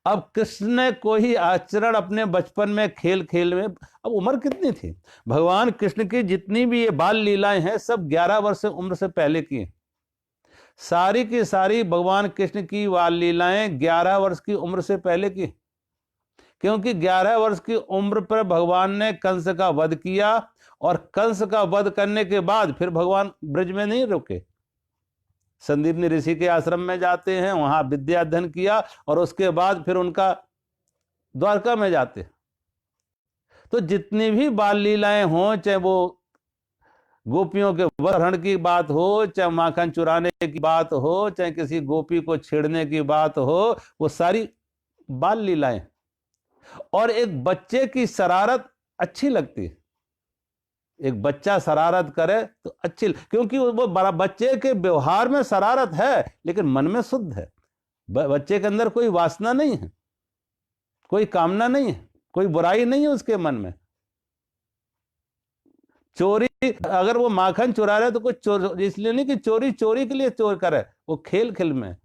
अब कृष्ण ने कोई आचरण अपने बचपन में, खेल खेल में, अब उम्र कितनी थी, भगवान कृष्ण की जितनी भी ये बाल लीलाएं हैं सब 11 वर्ष उम्र से पहले की हैं। सारी की सारी भगवान कृष्ण की बाल लीलाएं 11 वर्ष की उम्र से पहले की, क्योंकि 11 वर्ष की उम्र पर भगवान ने कंस का वध किया और कंस का वध करने के बाद फिर भगवान ब्रज में नहीं रुके, संदीपनी ऋषि के आश्रम में जाते हैं, वहां विद्या अध्ययन किया और उसके बाद फिर उनका द्वारका में जाते। तो जितनी भी बाल लीलाएं हों, चाहे वो गोपियों के वरण की बात हो, चाहे माखन चुराने की बात हो, चाहे किसी गोपी को छेड़ने की बात हो, वो सारी बाल लीलाएं। और एक बच्चे की शरारत अच्छी लगती है, एक बच्चा शरारत करे तो अच्छी, क्योंकि वो बड़ा बच्चे के व्यवहार में शरारत है लेकिन मन में शुद्ध है, बच्चे के अंदर कोई वासना नहीं है, कोई कामना नहीं है, कोई बुराई नहीं है उसके मन में। चोरी, अगर वो माखन चुरा रहे तो कुछ चोर इसलिए नहीं कि चोरी चोरी के लिए चोर करे, वो खेल खेल में।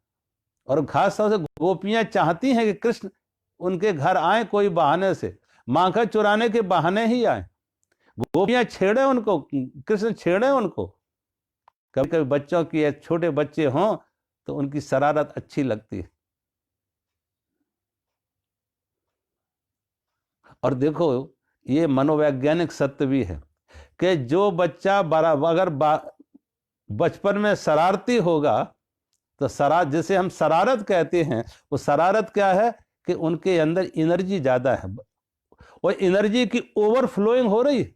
और खास तौर से गोपियां चाहती हैं कि कृष्ण उनके घर आए कोई बहाने से, माखन चुराने के बहाने ही आए, गोपियां छेड़े उनको, कृष्ण छेड़े उनको। कभी कभी बच्चों की, छोटे बच्चे हों तो उनकी शरारत अच्छी लगती है। और देखो ये मनोवैज्ञानिक सत्य भी है कि जो बच्चा अगर बचपन में शरारती होगा तो जिसे हम शरारत कहते हैं, वो शरारत क्या है कि उनके अंदर एनर्जी ज्यादा है और एनर्जी की ओवरफ्लोइंग हो रही है,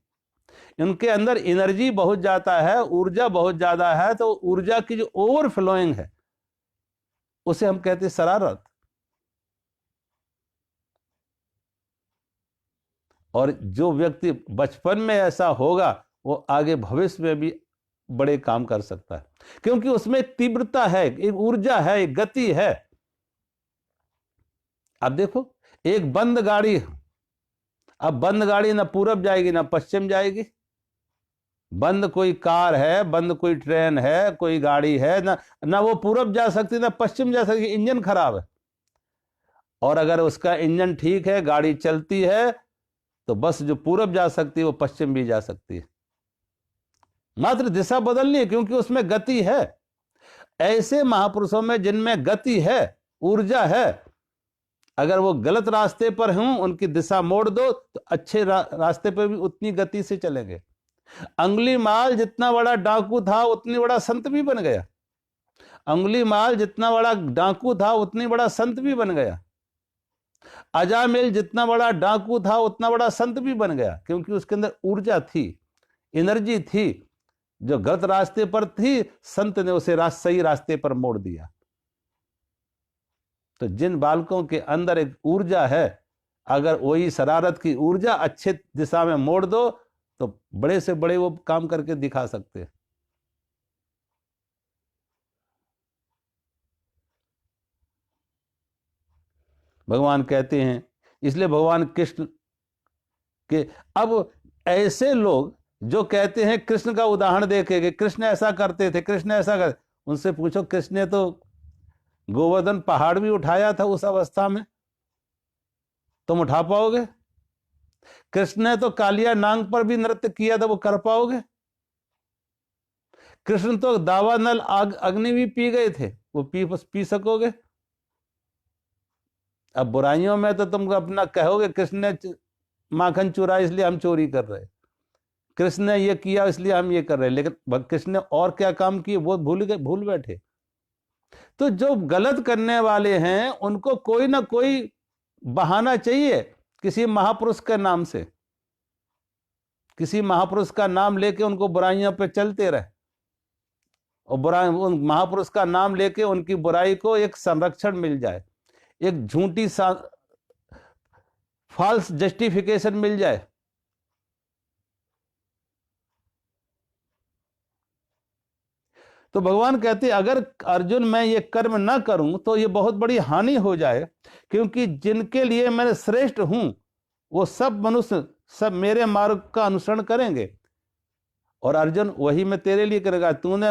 इनके अंदर एनर्जी बहुत ज्यादा है, ऊर्जा बहुत ज्यादा है, तो ऊर्जा की जो ओवरफ्लोइंग है उसे हम कहते हैं शरारत। और जो व्यक्ति बचपन में ऐसा होगा वो आगे भविष्य में भी बड़े काम कर सकता है, क्योंकि उसमें तीव्रता है, एक ऊर्जा है, एक गति है। अब देखो एक बंद गाड़ी, अब बंद गाड़ी ना पूरब जाएगी ना पश्चिम जाएगी, बंद कोई कार है, बंद कोई ट्रेन है, कोई गाड़ी है, ना वो पूरब जा सकती ना पश्चिम जा सकती, इंजन खराब है। और अगर उसका इंजन ठीक है, गाड़ी चलती है, तो बस जो पूरब जा सकती है वो पश्चिम भी जा सकती है, मात्र दिशा बदलनी है, क्योंकि उसमें गति है। ऐसे महापुरुषों में जिनमें गति है, ऊर्जा है, अगर वो गलत रास्ते पर हों, उनकी दिशा मोड़ दो तो अच्छे रास्ते पर भी उतनी गति से चलेंगे। अंगुलीमाल जितना बड़ा डाकू था उतनी बड़ा संत भी बन गया, अंगुलीमाल जितना बड़ा डाकू था उतनी बड़ा संत भी बन गया, अजामिल जितना बड़ा डाकू था उतना बड़ा संत भी बन गया, क्योंकि उसके अंदर ऊर्जा थी, एनर्जी थी, जो गलत रास्ते पर थी संत ने उसे सही रास्ते पर मोड़ दिया। तो जिन बालकों के अंदर एक ऊर्जा है, अगर वही शरारत की ऊर्जा अच्छे दिशा में मोड़ दो तो बड़े से बड़े वो काम करके दिखा सकते हैं। भगवान कहते हैं, इसलिए भगवान कृष्ण के, अब ऐसे लोग जो कहते हैं कृष्ण का उदाहरण देके कि कृष्ण ऐसा करते थे, कृष्ण ऐसा कर, उनसे पूछो कृष्ण ने तो गोवर्धन पहाड़ भी उठाया था उस अवस्था में, तुम उठा पाओगे? कृष्ण ने तो कालिया नांग पर भी नृत्य किया था, वो कर पाओगे? कृष्ण तो दावानल आग अग्नि भी पी गए थे, वो पी सकोगे? अब बुराइयों में तो तुम अपना कहोगे कृष्ण ने माखन चुराया इसलिए हम चोरी कर रहे, कृष्ण ने ये किया इसलिए हम ये कर रहे, लेकिन कृष्ण ने और क्या काम किए वो भूल बैठे। तो जो गलत करने वाले हैं उनको कोई ना कोई बहाना चाहिए, किसी महापुरुष के नाम से, किसी महापुरुष का नाम लेके उनको बुराइयों पे चलते रहे, और बुराई उन महापुरुष का नाम लेके उनकी बुराई को एक संरक्षण मिल जाए, एक झूठी फॉल्स जस्टिफिकेशन मिल जाए। तो भगवान कहते अगर अर्जुन मैं ये कर्म ना करूं तो ये बहुत बड़ी हानि हो जाए, क्योंकि जिनके लिए मैं श्रेष्ठ हूं वो सब मनुष्य सब मेरे मार्ग का अनुसरण करेंगे, और अर्जुन वही मैं तेरे लिए करेगा। तूने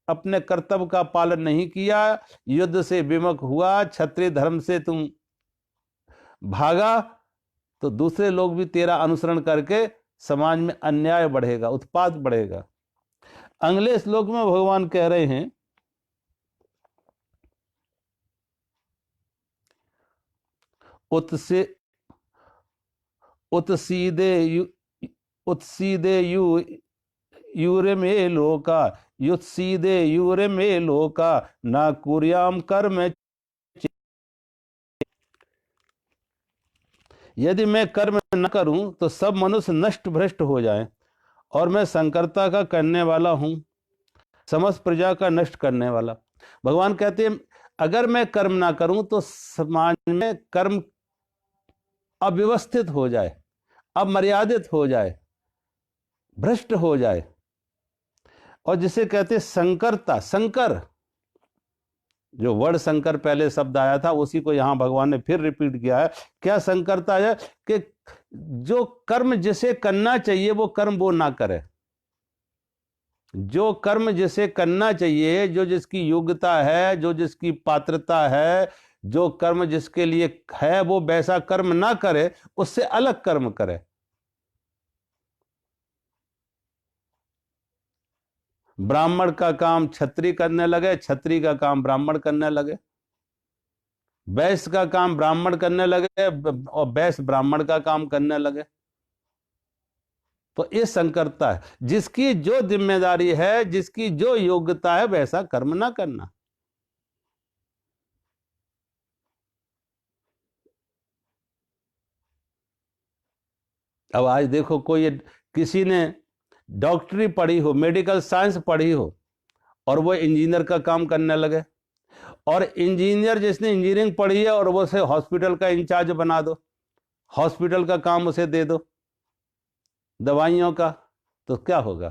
अपने कर्तव्य का पालन नहीं किया, युद्ध से विमुख हुआ, क्षत्रिय धर्म से तुम भागा, तो दूसरे लोग भी तेरा अनुसरण करके समाज में अन्याय बढ़ेगा, उत्पात बढ़ेगा। अगले श्लोक में भगवान कह रहे हैं उत्से उत्सीदे उत्सीदे यूरे में लोका युत्सीदे यूरे में लोका ना कुर्याम कर्म। यदि मैं कर्म न करूं तो सब मनुष्य नष्ट भ्रष्ट हो जाएं, और मैं संकर्ता का करने वाला हूं, समस्त प्रजा का नष्ट करने वाला। भगवान कहते हैं अगर मैं कर्म ना करूं तो समाज में कर्म अव्यवस्थित हो जाए, अमर्यादित हो जाए, भ्रष्ट हो जाए, और जिसे कहते हैं संकर्ता, संकर, जो वर्ड संकर पहले शब्द आया था उसी को यहां भगवान ने फिर रिपीट किया है। क्या संकरता है? कि जो कर्म जिसे करना चाहिए वो कर्म वो ना करे, जो कर्म जिसे करना चाहिए, जो जिसकी योग्यता है, जो जिसकी पात्रता है, जो कर्म जिसके लिए है वो वैसा कर्म ना करे, उससे अलग कर्म करे। ब्राह्मण का काम क्षत्रिय करने लगे, क्षत्रिय का काम ब्राह्मण करने लगे, वैश्य का काम ब्राह्मण करने लगे और वैश्य ब्राह्मण का काम करने लगे। तो ये संकरता है, जिसकी जो जिम्मेदारी है, जिसकी जो योग्यता है वैसा कर्म ना करना। अब आज देखो कोई किसी ने डॉक्टरी पढ़ी हो, मेडिकल साइंस पढ़ी हो, और वो इंजीनियर का काम करने लगे, और इंजीनियर जिसने इंजीनियरिंग पढ़ी है और वो उसे हॉस्पिटल का इंचार्ज बना दो, हॉस्पिटल का काम उसे दे दो दवाइयों का, तो क्या होगा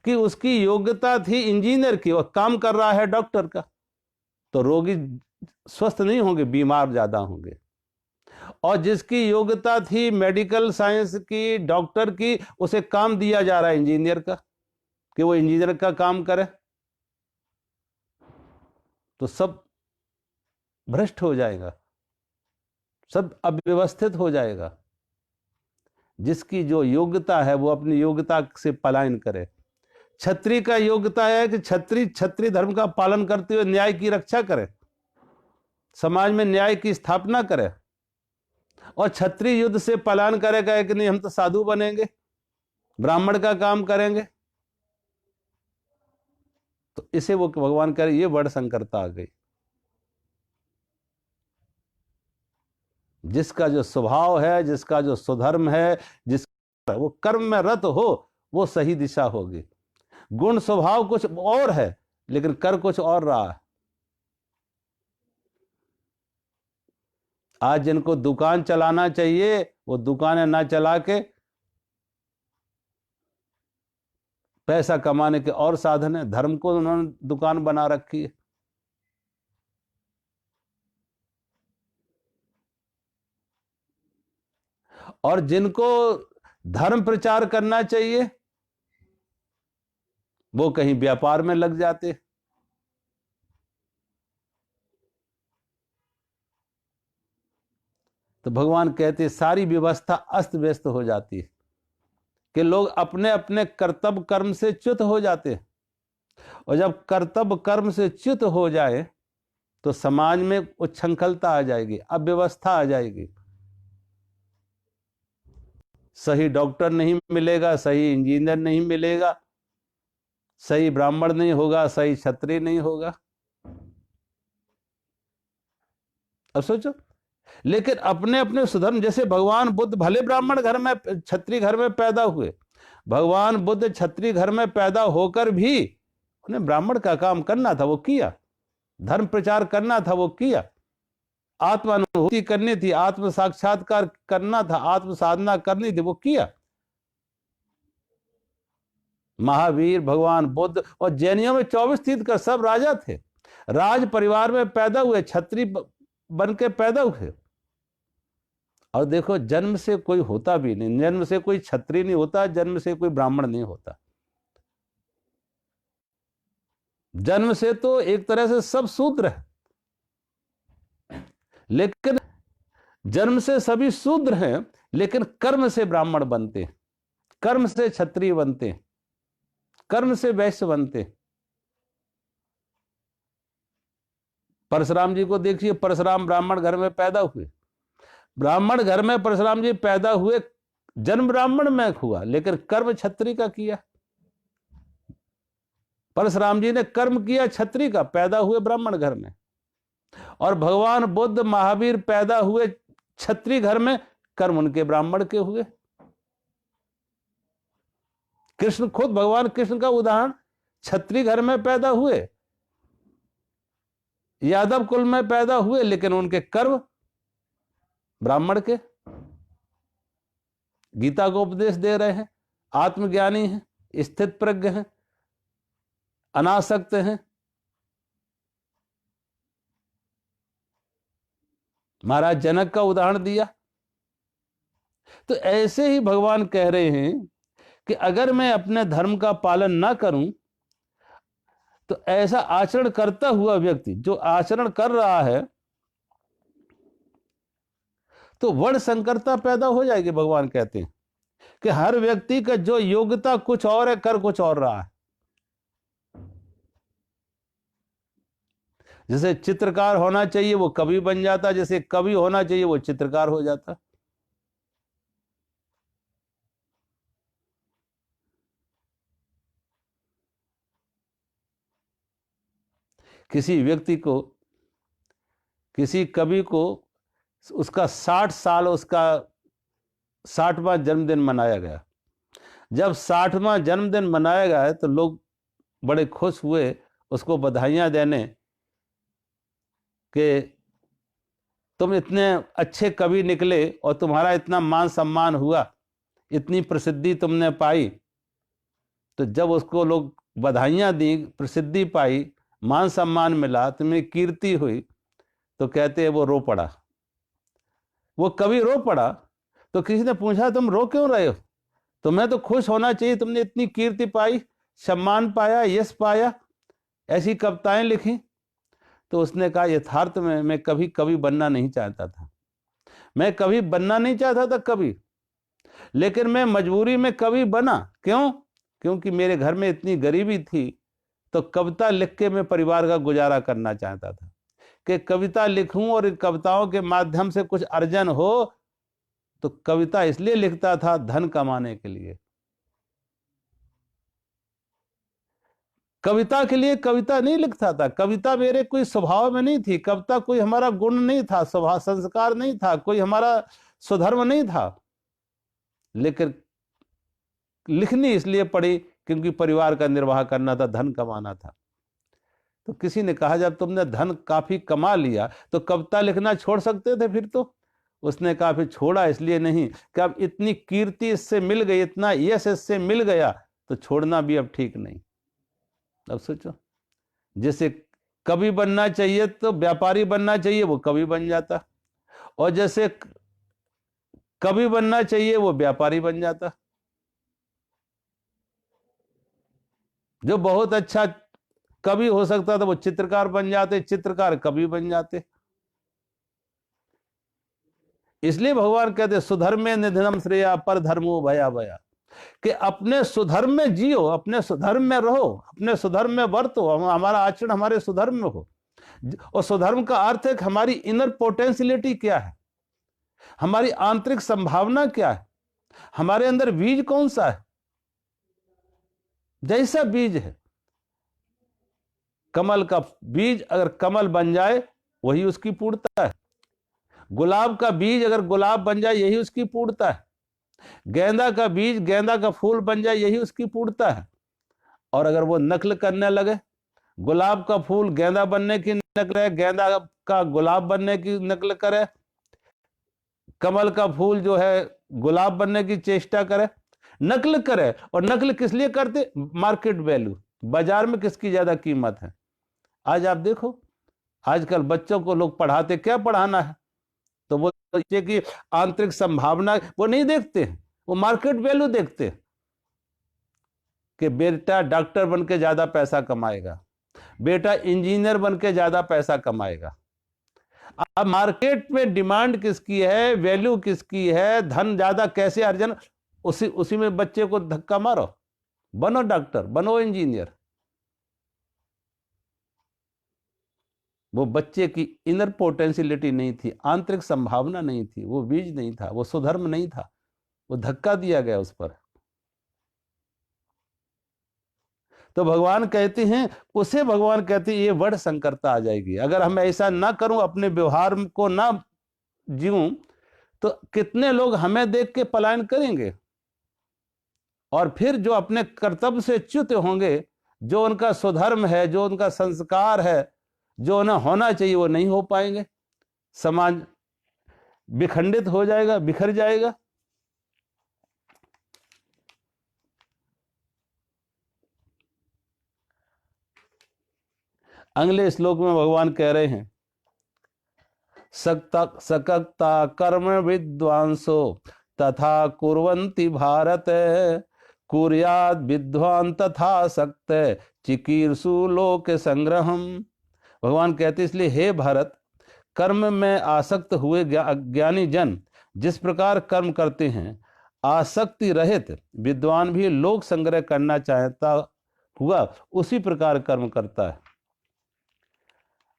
कि उसकी योग्यता थी इंजीनियर की और काम कर रहा है डॉक्टर का, तो रोगी स्वस्थ नहीं होंगे, बीमार ज्यादा होंगे। और जिसकी योग्यता थी मेडिकल साइंस की, डॉक्टर की, उसे काम दिया जा रहा है इंजीनियर का कि वो इंजीनियर का काम करे, तो सब भ्रष्ट हो जाएगा, सब अव्यवस्थित हो जाएगा। जिसकी जो योग्यता है वो अपनी योग्यता से पलायन करे। क्षत्रिय का योग्यता है कि क्षत्रिय धर्म का पालन करते हुए न्याय की रक्षा करे, समाज में न्याय की स्थापना करे, और क्षत्रिय युद्ध से पलायन करेगा कि नहीं हम तो साधु बनेंगे, ब्राह्मण का काम करेंगे, तो इसे वो भगवान कह रहे ये बड़ संकरता आ गई। जिसका जो स्वभाव है, जिसका जो स्वधर्म है, जिसका वो कर्म में रत हो, वो सही दिशा होगी। गुण स्वभाव कुछ और है लेकिन कर कुछ और रहा है। आज जिनको दुकान चलाना चाहिए वो दुकानें ना चला के पैसा कमाने के और साधन है, धर्म को उन्होंने दुकान बना रखी है। और जिनको धर्म प्रचार करना चाहिए वो कहीं व्यापार में लग जाते। तो भगवान कहते सारी व्यवस्था अस्त व्यस्त हो जाती है कि लोग अपने अपने कर्तव्य कर्म से च्युत हो जाते हैं। और जब कर्तव्य कर्म से च्युत हो जाए तो समाज में उच्छृंखलता आ जाएगी, अव्यवस्था आ जाएगी। सही डॉक्टर नहीं मिलेगा, सही इंजीनियर नहीं मिलेगा, सही ब्राह्मण नहीं होगा, सही क्षत्रिय नहीं होगा। अब सोचो, लेकिन अपने अपने सुधर्म, जैसे भगवान बुद्ध भले ब्राह्मण घर में क्षत्रिय घर में पैदा हुए, भगवान बुद्ध क्षत्रिय घर में पैदा होकर भी उन्हें ब्राह्मण का काम करना था, वो किया। धर्म प्रचार करना था, वो किया। आत्मानुभूति करनी थी, आत्म साक्षात्कार करना था, आत्म साधना करनी थी, वो किया। महावीर, भगवान बुद्ध और जैनियों में 24 तीर्थंकर सब राजा थे, राज परिवार में पैदा हुए, क्षत्रिय बन के पैदा हुए। और देखो, जन्म से कोई होता भी नहीं, जन्म से कोई क्षत्रिय नहीं होता, जन्म से कोई ब्राह्मण नहीं होता। जन्म से तो एक तरह से सब शूद्र है, लेकिन जन्म से सभी शूद्र हैं, लेकिन कर्म से ब्राह्मण बनते हैं, कर्म से क्षत्रिय बनते हैं, कर्म से वैश्य बनते हैं। परशुराम जी को देखिए, परशुराम ब्राह्मण घर में पैदा हुए, ब्राह्मण घर में परशुराम जी पैदा हुए, जन्म ब्राह्मण में हुआ, लेकिन कर्म क्षत्रिय का किया। परशुराम जी ने कर्म किया क्षत्रिय का, पैदा हुए ब्राह्मण घर में। और भगवान बुद्ध महावीर पैदा हुए क्षत्रिय घर में, कर्म उनके ब्राह्मण के हुए। कृष्ण खुद, भगवान कृष्ण का उदाहरण, क्षत्रिय घर में पैदा हुए, यादव कुल में पैदा हुए, लेकिन उनके कर्म ब्राह्मण के। गीता को उपदेश दे रहे हैं, आत्मज्ञानी हैं, स्थित प्रज्ञ हैं, अनासक्त हैं। महाराज जनक का उदाहरण दिया। तो ऐसे ही भगवान कह रहे हैं कि अगर मैं अपने धर्म का पालन ना करूं, तो ऐसा आचरण करता हुआ व्यक्ति जो आचरण कर रहा है, तो वर्ण संकरता पैदा हो जाएगी। भगवान कहते हैं कि हर व्यक्ति का जो योग्यता कुछ और है, कर कुछ और रहा है। जैसे चित्रकार होना चाहिए वो कवि बन जाता, जैसे कवि होना चाहिए वो चित्रकार हो जाता। किसी व्यक्ति को, किसी कवि को उसका 60 साल, उसका 60वां जन्मदिन मनाया गया। जब 60वां जन्मदिन मनाया गया तो लोग बड़े खुश हुए उसको बधाइयां देने कि तुम इतने अच्छे कवि निकले और तुम्हारा इतना मान सम्मान हुआ, इतनी प्रसिद्धि तुमने पाई। तो जब उसको लोग बधाइयां दी, प्रसिद्धि पाई, मान सम्मान मिला, तुम्हें कीर्ति हुई, तो कहते हैं वो रो पड़ा, वो कवि रो पड़ा। तो किसी ने पूछा तुम रो क्यों रहे हो, तुम्हें तो खुश होना चाहिए, तुमने इतनी कीर्ति पाई, सम्मान पाया, यश पाया, ऐसी कविताएं लिखी। तो उसने कहा यथार्थ में मैं कभी कवि बनना नहीं चाहता था, मैं कभी बनना नहीं चाहता था कवि, लेकिन मैं मजबूरी में कवि बना। क्यों? क्योंकि मेरे घर में इतनी गरीबी थी, तो कविता लिख के मैं परिवार का गुजारा करना चाहता था कि कविता लिखूं और इन कविताओं के माध्यम से कुछ अर्जन हो। तो कविता इसलिए लिखता था धन कमाने के लिए, कविता के लिए कविता नहीं लिखता था। कविता मेरे कोई स्वभाव में नहीं थी, कविता कोई हमारा गुण नहीं था, स्वभाव संस्कार नहीं था, कोई हमारा स्वधर्म नहीं था, लेकिन लिखनी इसलिए पड़ी क्योंकि परिवार का निर्वाह करना था, धन कमाना था। तो किसी ने कहा जब तुमने धन काफी कमा लिया तो कविता लिखना छोड़ सकते थे फिर। तो उसने कहा फिर छोड़ा इसलिए नहीं कि अब इतनी कीर्ति इससे मिल गई, इतना यश इससे मिल गया, तो छोड़ना भी अब ठीक नहीं। अब सोचो, जैसे कवि बनना चाहिए तो व्यापारी बनना चाहिए, वो कवि बन जाता, और जैसे कवि बनना चाहिए वो व्यापारी बन जाता। जो बहुत अच्छा कवि हो सकता था वो चित्रकार बन जाते, चित्रकार कवि बन जाते। इसलिए भगवान कहते हैं सुधर्मे निधनम श्रेया पर धर्मो भया भया, कि अपने सुधर्म में जियो, अपने सुधर्म में रहो, अपने सुधर्म में वर्तो, हमारा आचरण हमारे सुधर्म में हो। और सुधर्म का अर्थ है कि हमारी इनर पोटेंशियलिटी क्या है, हमारी आंतरिक संभावना क्या है, हमारे अंदर बीज कौन सा है। जैसा बीज है, कमल का बीज अगर कमल बन जाए वही उसकी पूर्णता है, गुलाब का बीज अगर गुलाब बन जाए यही उसकी पूर्णता है, गेंदा का बीज गेंदा का फूल बन जाए यही उसकी पूर्णता है। और अगर वो नकल करने लगे, गुलाब का फूल गेंदा बनने की नकल है, गेंदा का गुलाब बनने की नकल करे, कमल का फूल जो है गुलाब बनने की चेष्टा करे, नकल करे। और नकल किस लिए करते? मार्केट वैल्यू, बाजार में किसकी ज्यादा कीमत है। आज आप देखो, आजकल बच्चों को लोग पढ़ाते, क्या पढ़ाना है, तो वो बच्चे की आंतरिक संभावना वो नहीं देखते, वो मार्केट वैल्यू देखते हैं कि बेटा डॉक्टर बन के ज्यादा पैसा कमाएगा, बेटा इंजीनियर बन के ज्यादा पैसा कमाएगा। अब मार्केट में डिमांड किसकी है, वैल्यू किसकी है, धन ज्यादा कैसे अर्जन, उसी में बच्चे को धक्का मारो, बनो डॉक्टर, बनो इंजीनियर। वो बच्चे की इनर पोटेंशियलिटी नहीं थी, आंतरिक संभावना नहीं थी, वो बीज नहीं था, वो सुधर्म नहीं था, वो धक्का दिया गया उस पर। तो भगवान कहते हैं, उसे भगवान कहते हैं ये वर्ड संकरता आ जाएगी। अगर हम ऐसा ना करूं, अपने व्यवहार को ना जीऊं, तो कितने लोग हमें देख के पलायन करेंगे, और फिर जो अपने कर्तव्य से च्युत होंगे, जो उनका स्वधर्म है, जो उनका संस्कार है, जो उन्हें होना चाहिए, वो नहीं हो पाएंगे। समाज विखंडित हो जाएगा, बिखर जाएगा। अगले श्लोक में भगवान कह रहे हैं, सकता कर्म विद्वांसो तथा कुर्वन्ति भारत, कुर्याद विद्वान तथा सक्त चिकीर्षु लोक संग्रहम। भगवान कहते इसलिए हे भारत, कर्म में आसक्त हुए अज्ञानी जन जिस प्रकार कर्म करते हैं, आसक्ति रहित विद्वान भी लोक संग्रह करना चाहता हुआ उसी प्रकार कर्म करता है।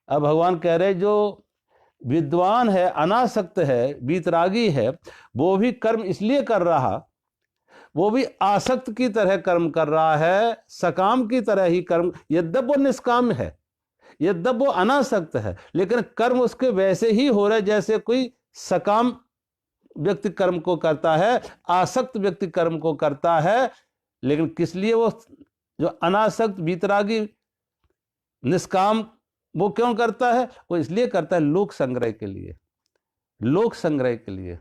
अब भगवान कह रहे जो विद्वान है, अनासक्त है, वीतरागी है, वो भी कर्म इसलिए कर रहा, वो भी आसक्त की तरह कर्म कर रहा है, सकाम की तरह ही कर्म, यद्यप वो निष्काम है, यद्यप वो अनासक्त है, लेकिन कर्म उसके वैसे ही हो रहे जैसे कोई सकाम व्यक्ति कर्म को करता है, आसक्त व्यक्ति कर्म को करता है। लेकिन किस लिए वो जो अनासक्त वीतरागी निष्काम वो क्यों करता है? वो इसलिए करता है लोक संग्रह के लिए, लोक संग्रह के लिए।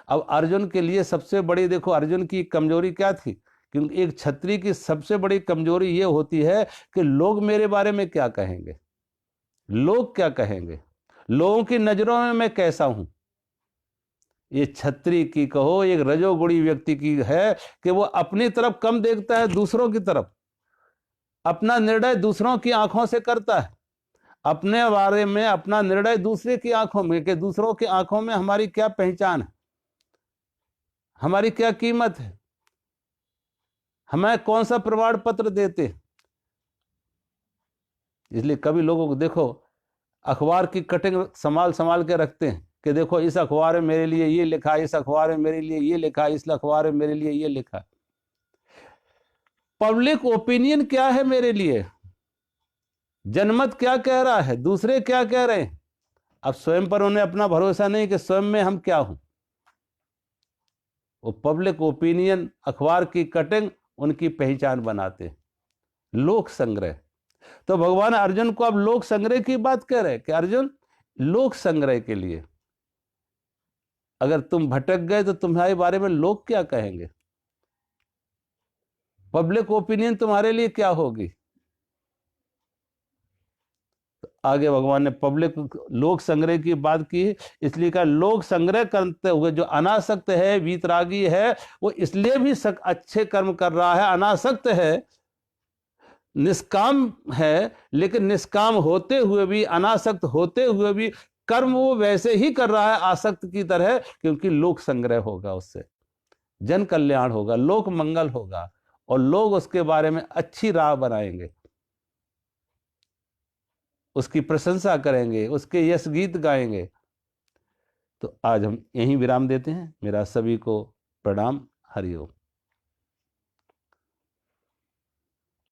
अब अर्जुन के लिए सबसे बड़ी, देखो अर्जुन की कमजोरी क्या थी, क्योंकि एक क्षत्रिय की सबसे बड़ी कमजोरी ये होती है कि लोग मेरे बारे में क्या कहेंगे, लोग क्या कहेंगे, लोगों की नजरों में मैं कैसा हूं। ये क्षत्रिय की कहो, एक रजोगुणी व्यक्ति की है कि वो अपनी तरफ कम देखता है, दूसरों की तरफ, अपना निर्णय दूसरों की आंखों से करता है, अपने बारे में अपना निर्णय दूसरे की आंखों में, कि दूसरों की आंखों में हमारी क्या पहचान है, हमारी क्या कीमत है, हमें कौन सा प्रमाण पत्र देते। इसलिए कभी लोगों को देखो अखबार की कटिंग संभाल संभाल के रखते हैं कि देखो इस अखबार में मेरे लिए ये लिखा, इस अखबार में मेरे लिए ये लिखा, इस अखबार में मेरे लिए ये लिखा। पब्लिक ओपिनियन क्या है मेरे लिए, जनमत क्या कह रहा है, दूसरे क्या कह रहे हैं। अब स्वयं पर उन्हें अपना भरोसा नहीं कि स्वयं में हम क्या हूं। वो पब्लिक ओपिनियन, अखबार की कटिंग उनकी पहचान बनाते हैं, लोक संग्रह। तो भगवान अर्जुन को अब लोक संग्रह की बात कह रहे हैं कि अर्जुन लोक संग्रह के लिए अगर तुम भटक गए तो तुम्हारे बारे में लोग क्या कहेंगे, पब्लिक ओपिनियन तुम्हारे लिए क्या होगी। आगे भगवान ने पब्लिक लोक संग्रह की बात की, इसलिए का लोक संग्रह करते हुए जो अनासक्त है, वीतरागी है, वो इसलिए भी अच्छे कर्म कर रहा है। अनासक्त है, निष्काम है, लेकिन निष्काम होते हुए भी, अनासक्त होते हुए भी कर्म वो वैसे ही कर रहा है आसक्त की तरह, क्योंकि लोक संग्रह होगा, उससे जन कल्याण होगा, लोक मंगल होगा, और लोग उसके बारे में अच्छी राह बनाएंगे, उसकी प्रशंसा करेंगे, उसके यश गीत गाएंगे। तो आज हम यहीं विराम देते हैं। मेरा सभी को प्रणाम। हरि ओम।